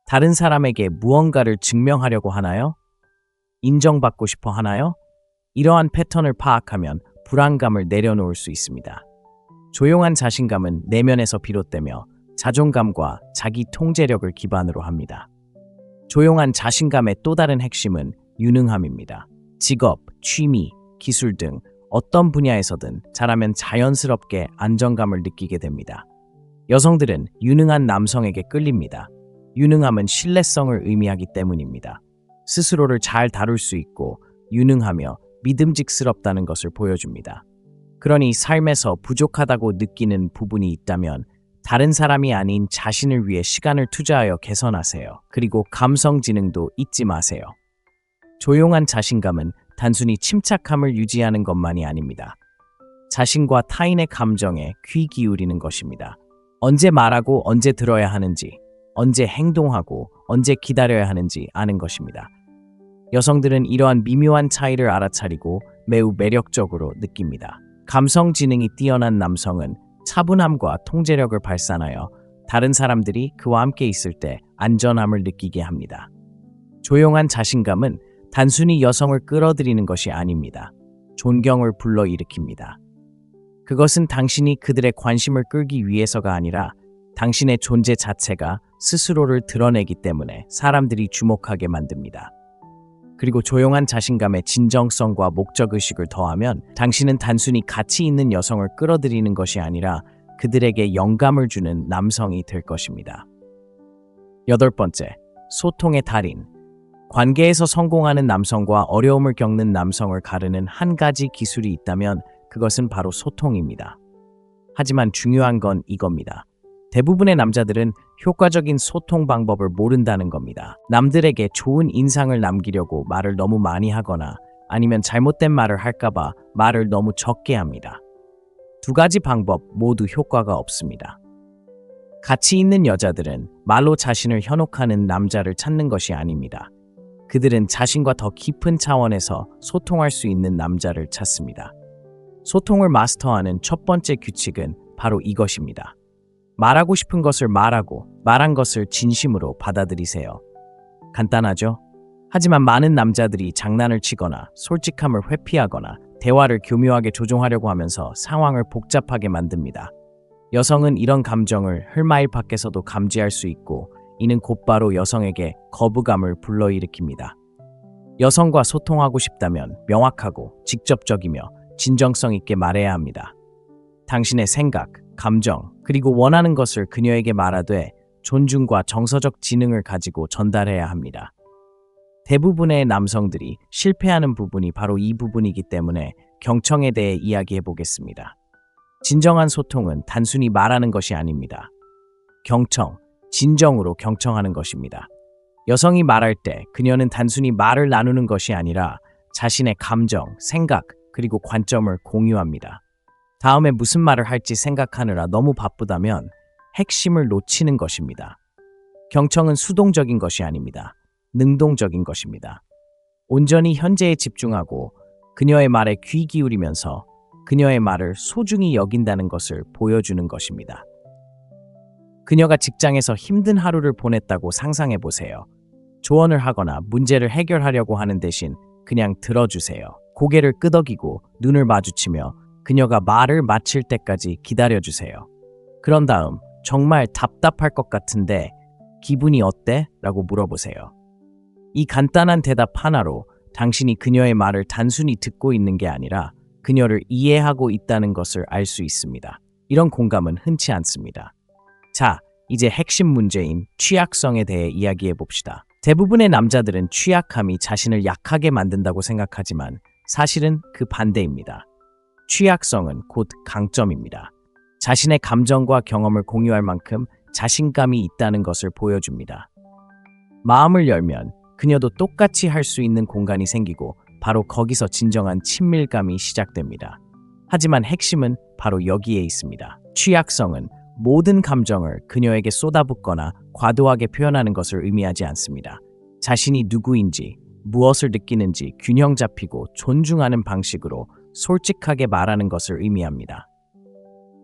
다른 사람에게 무언가를 증명하려고 하나요? 인정받고 싶어 하나요? 이러한 패턴을 파악하면 불안감을 내려놓을 수 있습니다. 조용한 자신감은 내면에서 비롯되며 자존감과 자기 통제력을 기반으로 합니다. 조용한 자신감의 또 다른 핵심은 유능함입니다. 직업, 취미, 기술 등 어떤 분야에서든 잘하면 자연스럽게 안정감을 느끼게 됩니다. 여성들은 유능한 남성에게 끌립니다. 유능함은 신뢰성을 의미하기 때문입니다. 스스로를 잘 다룰 수 있고 유능하며 믿음직스럽다는 것을 보여줍니다. 그러니 삶에서 부족하다고 느끼는 부분이 있다면 다른 사람이 아닌 자신을 위해 시간을 투자하여 개선하세요. 그리고 감성 지능도 잊지 마세요. 조용한 자신감은 단순히 침착함을 유지하는 것만이 아닙니다. 자신과 타인의 감정에 귀 기울이는 것입니다. 언제 말하고 언제 들어야 하는지, 언제 행동하고 언제 기다려야 하는지 아는 것입니다. 여성들은 이러한 미묘한 차이를 알아차리고 매우 매력적으로 느낍니다. 감성 지능이 뛰어난 남성은 차분함과 통제력을 발산하여 다른 사람들이 그와 함께 있을 때 안전함을 느끼게 합니다. 조용한 자신감은 단순히 여성을 끌어들이는 것이 아닙니다. 존경을 불러일으킵니다. 그것은 당신이 그들의 관심을 끌기 위해서가 아니라 당신의 존재 자체가 스스로를 드러내기 때문에 사람들이 주목하게 만듭니다. 그리고 조용한 자신감에 진정성과 목적의식을 더하면 당신은 단순히 가치 있는 여성을 끌어들이는 것이 아니라 그들에게 영감을 주는 남성이 될 것입니다. 8번째, 소통의 달인. 관계에서 성공하는 남성과 어려움을 겪는 남성을 가르는 한 가지 기술이 있다면 그것은 바로 소통입니다. 하지만 중요한 건 이겁니다. 대부분의 남자들은 효과적인 소통 방법을 모른다는 겁니다. 남들에게 좋은 인상을 남기려고 말을 너무 많이 하거나 아니면 잘못된 말을 할까봐 말을 너무 적게 합니다. 두 가지 방법 모두 효과가 없습니다. 가치 있는 여자들은 말로 자신을 현혹하는 남자를 찾는 것이 아닙니다. 그들은 자신과 더 깊은 차원에서 소통할 수 있는 남자를 찾습니다. 소통을 마스터하는 첫 번째 규칙은 바로 이것입니다. 말하고 싶은 것을 말하고 말한 것을 진심으로 받아들이세요. 간단하죠? 하지만 많은 남자들이 장난을 치거나 솔직함을 회피하거나 대화를 교묘하게 조종하려고 하면서 상황을 복잡하게 만듭니다. 여성은 이런 감정을 흘마일 밖에서도 감지할 수 있고 이는 곧바로 여성에게 거부감을 불러일으킵니다. 여성과 소통하고 싶다면 명확하고 직접적이며 진정성 있게 말해야 합니다. 당신의 생각, 감정, 그리고 원하는 것을 그녀에게 말하되 존중과 정서적 지능을 가지고 전달해야 합니다. 대부분의 남성들이 실패하는 부분이 바로 이 부분이기 때문에 경청에 대해 이야기해 보겠습니다. 진정한 소통은 단순히 말하는 것이 아닙니다. 경청, 진정으로 경청하는 것입니다. 여성이 말할 때 그녀는 단순히 말을 나누는 것이 아니라 자신의 감정, 생각, 그리고 관점을 공유합니다. 다음에 무슨 말을 할지 생각하느라 너무 바쁘다면 핵심을 놓치는 것입니다. 경청은 수동적인 것이 아닙니다. 능동적인 것입니다. 온전히 현재에 집중하고 그녀의 말에 귀 기울이면서 그녀의 말을 소중히 여긴다는 것을 보여주는 것입니다. 그녀가 직장에서 힘든 하루를 보냈다고 상상해 보세요. 조언을 하거나 문제를 해결하려고 하는 대신 그냥 들어주세요. 고개를 끄덕이고 눈을 마주치며 그녀가 말을 마칠 때까지 기다려주세요. 그런 다음 정말 답답할 것 같은데 기분이 어때? 라고 물어보세요. 이 간단한 대답 하나로 당신이 그녀의 말을 단순히 듣고 있는 게 아니라 그녀를 이해하고 있다는 것을 알 수 있습니다. 이런 공감은 흔치 않습니다. 자, 이제 핵심 문제인 취약성에 대해 이야기해 봅시다. 대부분의 남자들은 취약함이 자신을 약하게 만든다고 생각하지만 사실은 그 반대입니다. 취약성은 곧 강점입니다. 자신의 감정과 경험을 공유할 만큼 자신감이 있다는 것을 보여줍니다. 마음을 열면 그녀도 똑같이 할 수 있는 공간이 생기고 바로 거기서 진정한 친밀감이 시작됩니다. 하지만 핵심은 바로 여기에 있습니다. 취약성은 모든 감정을 그녀에게 쏟아붓거나 과도하게 표현하는 것을 의미하지 않습니다. 자신이 누구인지, 무엇을 느끼는지 균형 잡히고 존중하는 방식으로 솔직하게 말하는 것을 의미합니다.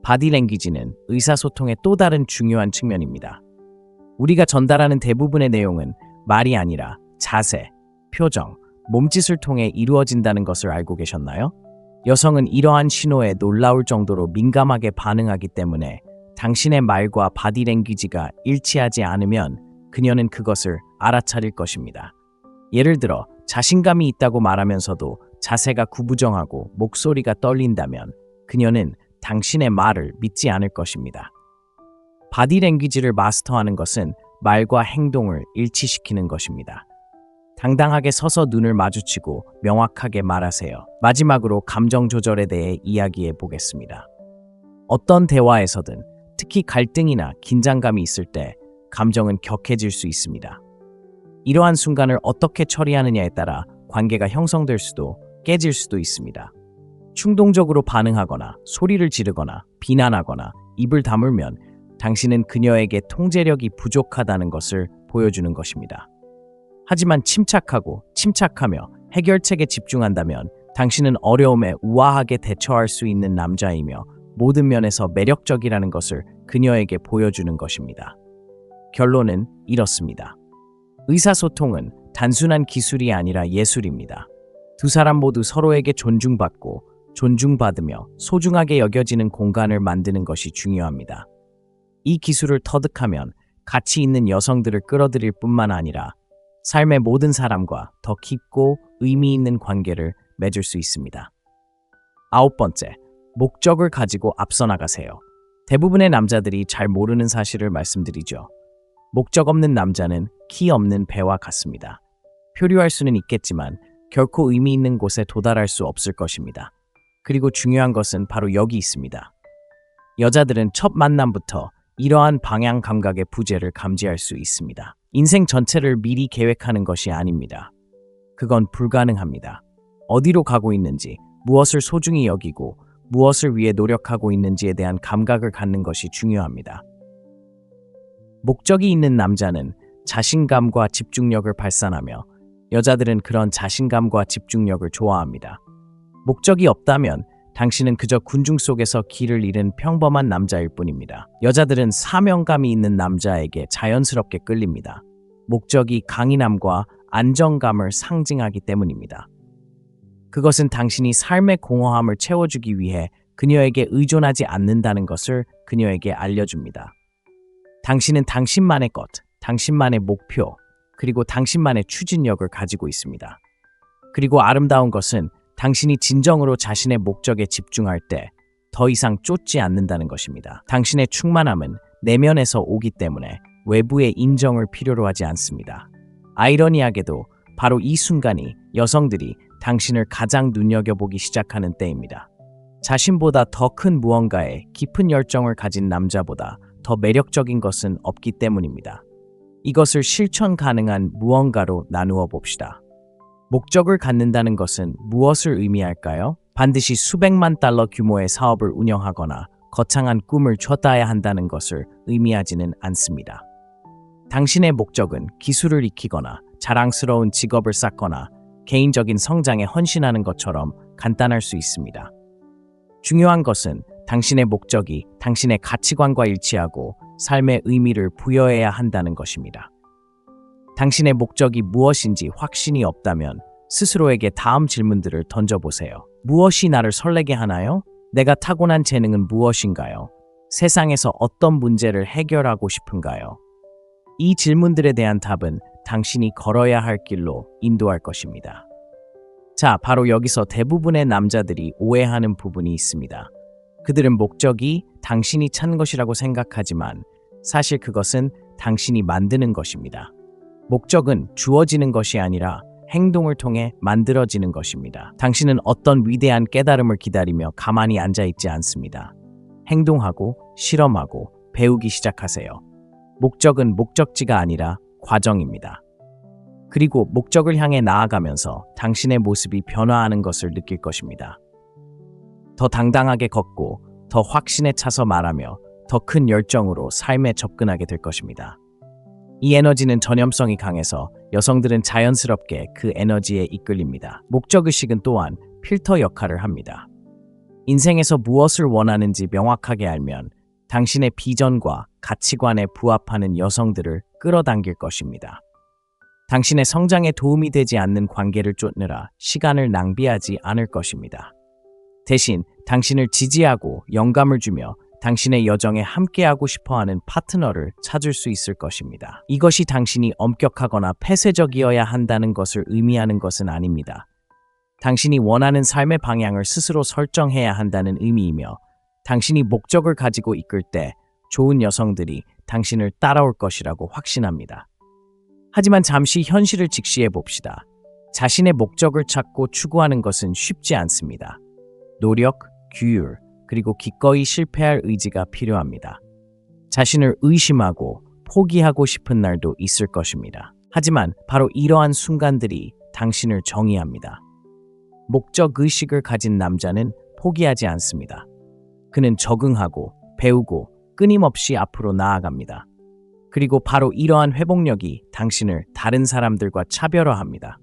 바디랭귀지는 의사소통의 또 다른 중요한 측면입니다. 우리가 전달하는 대부분의 내용은 말이 아니라 자세, 표정, 몸짓을 통해 이루어진다는 것을 알고 계셨나요? 여성은 이러한 신호에 놀라울 정도로 민감하게 반응하기 때문에 당신의 말과 바디랭귀지가 일치하지 않으면 그녀는 그것을 알아차릴 것입니다. 예를 들어 자신감이 있다고 말하면서도 자세가 구부정하고 목소리가 떨린다면 그녀는 당신의 말을 믿지 않을 것입니다. 바디랭귀지를 마스터하는 것은 말과 행동을 일치시키는 것입니다. 당당하게 서서 눈을 마주치고 명확하게 말하세요. 마지막으로 감정 조절에 대해 이야기해 보겠습니다. 어떤 대화에서든 특히 갈등이나 긴장감이 있을 때 감정은 격해질 수 있습니다. 이러한 순간을 어떻게 처리하느냐에 따라 관계가 형성될 수도 깨질 수도 있습니다. 충동적으로 반응하거나 소리를 지르거나 비난하거나 입을 다물면 당신은 그녀에게 통제력이 부족하다는 것을 보여주는 것입니다. 하지만 침착하며 해결책에 집중한다면 당신은 어려움에 우아하게 대처할 수 있는 남자이며 모든 면에서 매력적이라는 것을 그녀에게 보여주는 것입니다. 결론은 이렇습니다. 의사소통은 단순한 기술이 아니라 예술입니다. 두 사람 모두 서로에게 존중받고 존중받으며 소중하게 여겨지는 공간을 만드는 것이 중요합니다. 이 기술을 터득하면 가치 있는 여성들을 끌어들일 뿐만 아니라 삶의 모든 사람과 더 깊고 의미 있는 관계를 맺을 수 있습니다. 9번째, 목적을 가지고 앞서 나가세요. 대부분의 남자들이 잘 모르는 사실을 말씀드리죠. 목적 없는 남자는 키 없는 배와 같습니다. 표류할 수는 있겠지만 결코 의미 있는 곳에 도달할 수 없을 것입니다. 그리고 중요한 것은 바로 여기 있습니다. 여자들은 첫 만남부터 이러한 방향 감각의 부재를 감지할 수 있습니다. 인생 전체를 미리 계획하는 것이 아닙니다. 그건 불가능합니다. 어디로 가고 있는지, 무엇을 소중히 여기고 무엇을 위해 노력하고 있는지에 대한 감각을 갖는 것이 중요합니다. 목적이 있는 남자는 자신감과 집중력을 발산하며 여자들은 그런 자신감과 집중력을 좋아합니다. 목적이 없다면 당신은 그저 군중 속에서 길을 잃은 평범한 남자일 뿐입니다. 여자들은 사명감이 있는 남자에게 자연스럽게 끌립니다. 목적이 강인함과 안정감을 상징하기 때문입니다. 그것은 당신이 삶의 공허함을 채워주기 위해 그녀에게 의존하지 않는다는 것을 그녀에게 알려줍니다. 당신은 당신만의 것, 당신만의 목표, 그리고 당신만의 추진력을 가지고 있습니다. 그리고 아름다운 것은 당신이 진정으로 자신의 목적에 집중할 때 더 이상 쫓지 않는다는 것입니다. 당신의 충만함은 내면에서 오기 때문에 외부의 인정을 필요로 하지 않습니다. 아이러니하게도 바로 이 순간이 여성들이 당신을 가장 눈여겨보기 시작하는 때입니다. 자신보다 더 큰 무언가에 깊은 열정을 가진 남자보다 더 매력적인 것은 없기 때문입니다. 이것을 실천 가능한 무언가로 나누어 봅시다. 목적을 갖는다는 것은 무엇을 의미할까요? 반드시 수백만 달러 규모의 사업을 운영하거나 거창한 꿈을 쫓아야 한다는 것을 의미하지는 않습니다. 당신의 목적은 기술을 익히거나 자랑스러운 직업을 쌓거나 개인적인 성장에 헌신하는 것처럼 간단할 수 있습니다. 중요한 것은 당신의 목적이 당신의 가치관과 일치하고 삶의 의미를 부여해야 한다는 것입니다. 당신의 목적이 무엇인지 확신이 없다면 스스로에게 다음 질문들을 던져보세요. 무엇이 나를 설레게 하나요? 내가 타고난 재능은 무엇인가요? 세상에서 어떤 문제를 해결하고 싶은가요? 이 질문들에 대한 답은 당신이 걸어야 할 길로 인도할 것입니다. 자, 바로 여기서 대부분의 남자들이 오해하는 부분이 있습니다. 그들은 목적이 당신이 찬 것이라고 생각하지만 사실 그것은 당신이 만드는 것입니다. 목적은 주어지는 것이 아니라 행동을 통해 만들어지는 것입니다. 당신은 어떤 위대한 깨달음을 기다리며 가만히 앉아있지 않습니다. 행동하고 실험하고 배우기 시작하세요. 목적은 목적지가 아니라 과정입니다. 그리고 목적을 향해 나아가면서 당신의 모습이 변화하는 것을 느낄 것입니다. 더 당당하게 걷고 더 확신에 차서 말하며 더 큰 열정으로 삶에 접근하게 될 것입니다. 이 에너지는 전염성이 강해서 여성들은 자연스럽게 그 에너지에 이끌립니다. 목적의식은 또한 필터 역할을 합니다. 인생에서 무엇을 원하는지 명확하게 알면 당신의 비전과 가치관에 부합하는 여성들을 끌어당길 것입니다. 당신의 성장에 도움이 되지 않는 관계를 쫓느라 시간을 낭비하지 않을 것입니다. 대신 당신을 지지하고 영감을 주며 당신의 여정에 함께하고 싶어하는 파트너를 찾을 수 있을 것입니다. 이것이 당신이 엄격하거나 폐쇄적이어야 한다는 것을 의미하는 것은 아닙니다. 당신이 원하는 삶의 방향을 스스로 설정해야 한다는 의미이며 당신이 목적을 가지고 이끌 때 좋은 여성들이 당신을 따라올 것이라고 확신합니다. 하지만 잠시 현실을 직시해 봅시다. 자신의 목적을 찾고 추구하는 것은 쉽지 않습니다. 노력, 규율, 그리고 기꺼이 실패할 의지가 필요합니다. 자신을 의심하고 포기하고 싶은 날도 있을 것입니다. 하지만 바로 이러한 순간들이 당신을 정의합니다. 목적 의식을 가진 남자는 포기하지 않습니다. 그는 적응하고 배우고 끊임없이 앞으로 나아갑니다. 그리고 바로 이러한 회복력이 당신을 다른 사람들과 차별화합니다.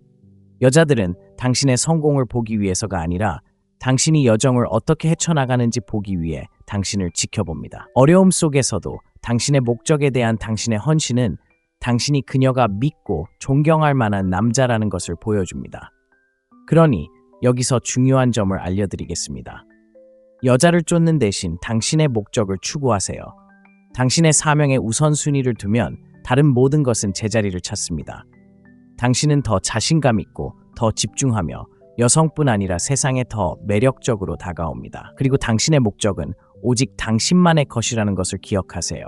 여자들은 당신의 성공을 보기 위해서가 아니라 당신이 여정을 어떻게 헤쳐나가는지 보기 위해 당신을 지켜봅니다. 어려움 속에서도 당신의 목적에 대한 당신의 헌신은 당신이 그녀가 믿고 존경할 만한 남자라는 것을 보여줍니다. 그러니 여기서 중요한 점을 알려드리겠습니다. 여자를 쫓는 대신 당신의 목적을 추구하세요. 당신의 사명에 우선순위를 두면 다른 모든 것은 제자리를 찾습니다. 당신은 더 자신감 있고 더 집중하며 여성뿐 아니라 세상에 더 매력적으로 다가옵니다. 그리고 당신의 목적은 오직 당신만의 것이라는 것을 기억하세요.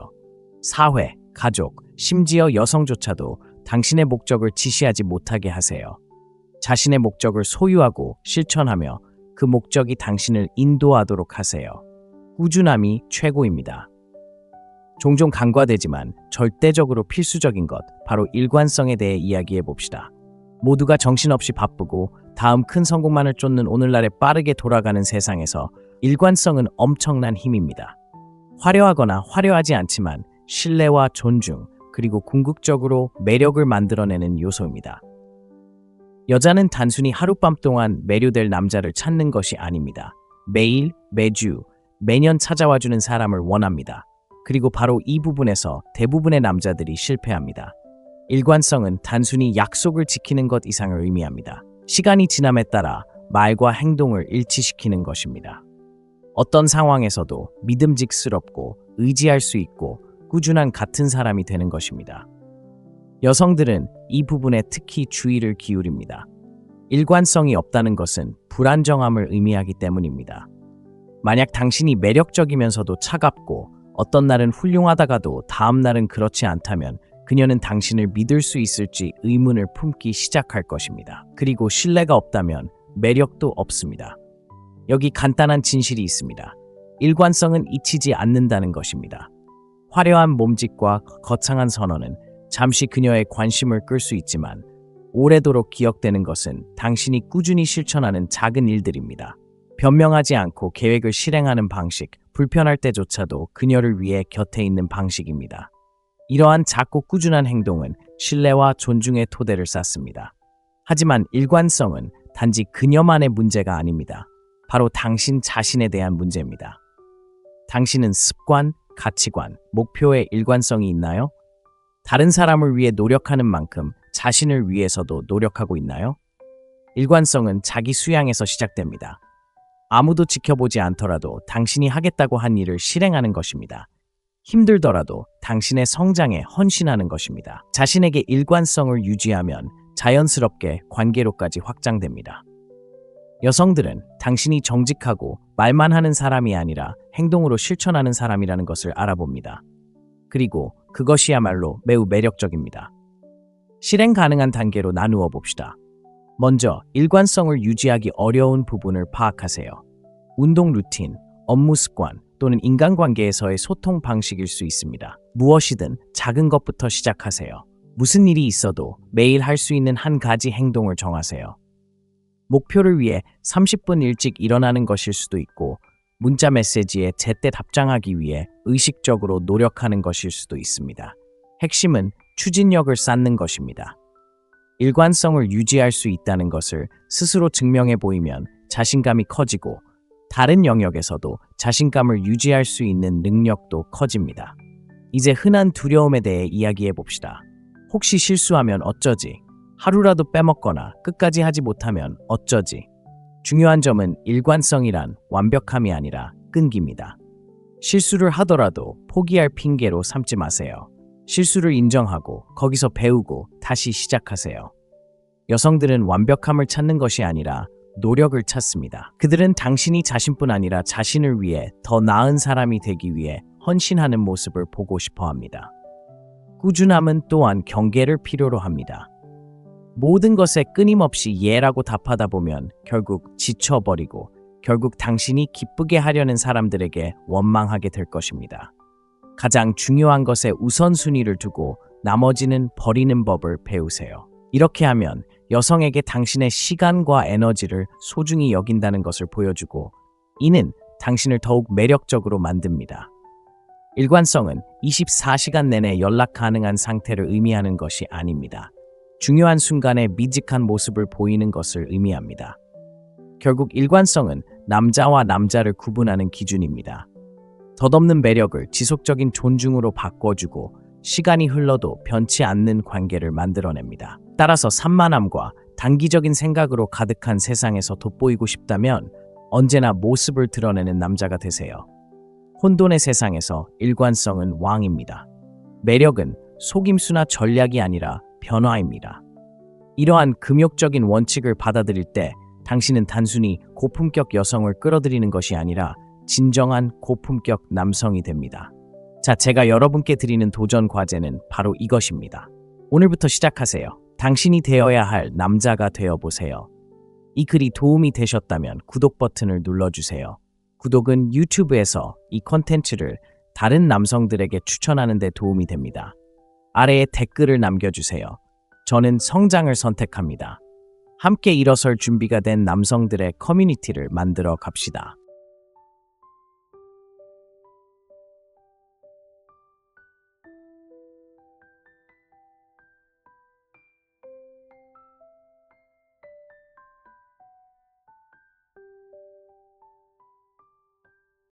사회, 가족, 심지어 여성조차도 당신의 목적을 지시하지 못하게 하세요. 자신의 목적을 소유하고 실천하며 그 목적이 당신을 인도하도록 하세요. 꾸준함이 최고입니다. 종종 간과되지만 절대적으로 필수적인 것, 바로 일관성에 대해 이야기해 봅시다. 모두가 정신없이 바쁘고 다음 큰 성공만을 쫓는 오늘날의 빠르게 돌아가는 세상에서 일관성은 엄청난 힘입니다. 화려하거나 화려하지 않지만 신뢰와 존중, 그리고 궁극적으로 매력을 만들어내는 요소입니다. 여자는 단순히 하룻밤 동안 매료될 남자를 찾는 것이 아닙니다. 매일, 매주, 매년 찾아와주는 사람을 원합니다. 그리고 바로 이 부분에서 대부분의 남자들이 실패합니다. 일관성은 단순히 약속을 지키는 것 이상을 의미합니다. 시간이 지남에 따라 말과 행동을 일치시키는 것입니다. 어떤 상황에서도 믿음직스럽고 의지할 수 있고 꾸준한 같은 사람이 되는 것입니다. 여성들은 이 부분에 특히 주의를 기울입니다. 일관성이 없다는 것은 불안정함을 의미하기 때문입니다. 만약 당신이 매력적이면서도 차갑고 어떤 날은 훌륭하다가도 다음 날은 그렇지 않다면 그녀는 당신을 믿을 수 있을지 의문을 품기 시작할 것입니다. 그리고 신뢰가 없다면 매력도 없습니다. 여기 간단한 진실이 있습니다. 일관성은 잊히지 않는다는 것입니다. 화려한 몸짓과 거창한 선언은 잠시 그녀의 관심을 끌 수 있지만 오래도록 기억되는 것은 당신이 꾸준히 실천하는 작은 일들입니다. 변명하지 않고 계획을 실행하는 방식, 불편할 때조차도 그녀를 위해 곁에 있는 방식입니다. 이러한 작고 꾸준한 행동은 신뢰와 존중의 토대를 쌓습니다. 하지만 일관성은 단지 그녀만의 문제가 아닙니다. 바로 당신 자신에 대한 문제입니다. 당신은 습관, 가치관, 목표에 일관성이 있나요? 다른 사람을 위해 노력하는 만큼 자신을 위해서도 노력하고 있나요? 일관성은 자기 수양에서 시작됩니다. 아무도 지켜보지 않더라도 당신이 하겠다고 한 일을 실행하는 것입니다. 힘들더라도 당신의 성장에 헌신하는 것입니다. 자신에게 일관성을 유지하면 자연스럽게 관계로까지 확장됩니다. 여성들은 당신이 정직하고 말만 하는 사람이 아니라 행동으로 실천하는 사람이라는 것을 알아봅니다. 그리고 그것이야말로 매우 매력적입니다. 실행 가능한 단계로 나누어 봅시다. 먼저 일관성을 유지하기 어려운 부분을 파악하세요. 운동 루틴, 업무 습관 또는 인간관계에서의 소통 방식일 수 있습니다. 무엇이든 작은 것부터 시작하세요. 무슨 일이 있어도 매일 할 수 있는 한 가지 행동을 정하세요. 목표를 위해 30분 일찍 일어나는 것일 수도 있고 문자 메시지에 제때 답장하기 위해 의식적으로 노력하는 것일 수도 있습니다. 핵심은 추진력을 쌓는 것입니다. 일관성을 유지할 수 있다는 것을 스스로 증명해 보이면 자신감이 커지고 다른 영역에서도 자신감을 유지할 수 있는 능력도 커집니다. 이제 흔한 두려움에 대해 이야기해 봅시다. 혹시 실수하면 어쩌지? 하루라도 빼먹거나 끝까지 하지 못하면 어쩌지? 중요한 점은 일관성이란 완벽함이 아니라 끈기입니다. 실수를 하더라도 포기할 핑계로 삼지 마세요. 실수를 인정하고 거기서 배우고 다시 시작하세요. 여성들은 완벽함을 찾는 것이 아니라 노력을 찾습니다. 그들은 당신이 자신뿐 아니라 자신을 위해 더 나은 사람이 되기 위해 헌신하는 모습을 보고 싶어 합니다. 꾸준함은 또한 경계를 필요로 합니다. 모든 것에 끊임없이 예라고 답하다 보면 결국 지쳐버리고 결국 당신이 기쁘게 하려는 사람들에게 원망하게 될 것입니다. 가장 중요한 것에 우선순위를 두고 나머지는 버리는 법을 배우세요. 이렇게 하면 여성에게 당신의 시간과 에너지를 소중히 여긴다는 것을 보여주고 이는 당신을 더욱 매력적으로 만듭니다. 일관성은 24시간 내내 연락 가능한 상태를 의미하는 것이 아닙니다. 중요한 순간에 미직한 모습을 보이는 것을 의미합니다. 결국 일관성은 남자와 남자를 구분하는 기준입니다. 덧없는 매력을 지속적인 존중으로 바꿔주고 시간이 흘러도 변치 않는 관계를 만들어냅니다. 따라서 산만함과 단기적인 생각으로 가득한 세상에서 돋보이고 싶다면 언제나 모습을 드러내는 남자가 되세요. 혼돈의 세상에서 일관성은 왕입니다. 매력은 속임수나 전략이 아니라 변화입니다. 이러한 금욕적인 원칙을 받아들일 때 당신은 단순히 고품격 여성을 끌어들이는 것이 아니라 진정한 고품격 남성이 됩니다. 자, 제가 여러분께 드리는 도전 과제는 바로 이것입니다. 오늘부터 시작하세요. 당신이 되어야 할 남자가 되어보세요. 이 글이 도움이 되셨다면 구독 버튼을 눌러주세요. 구독은 유튜브에서 이 콘텐츠를 다른 남성들에게 추천하는 데 도움이 됩니다. 아래에 댓글을 남겨주세요. 저는 성장을 선택합니다. 함께 일어설 준비가 된 남성들의 커뮤니티를 만들어 갑시다.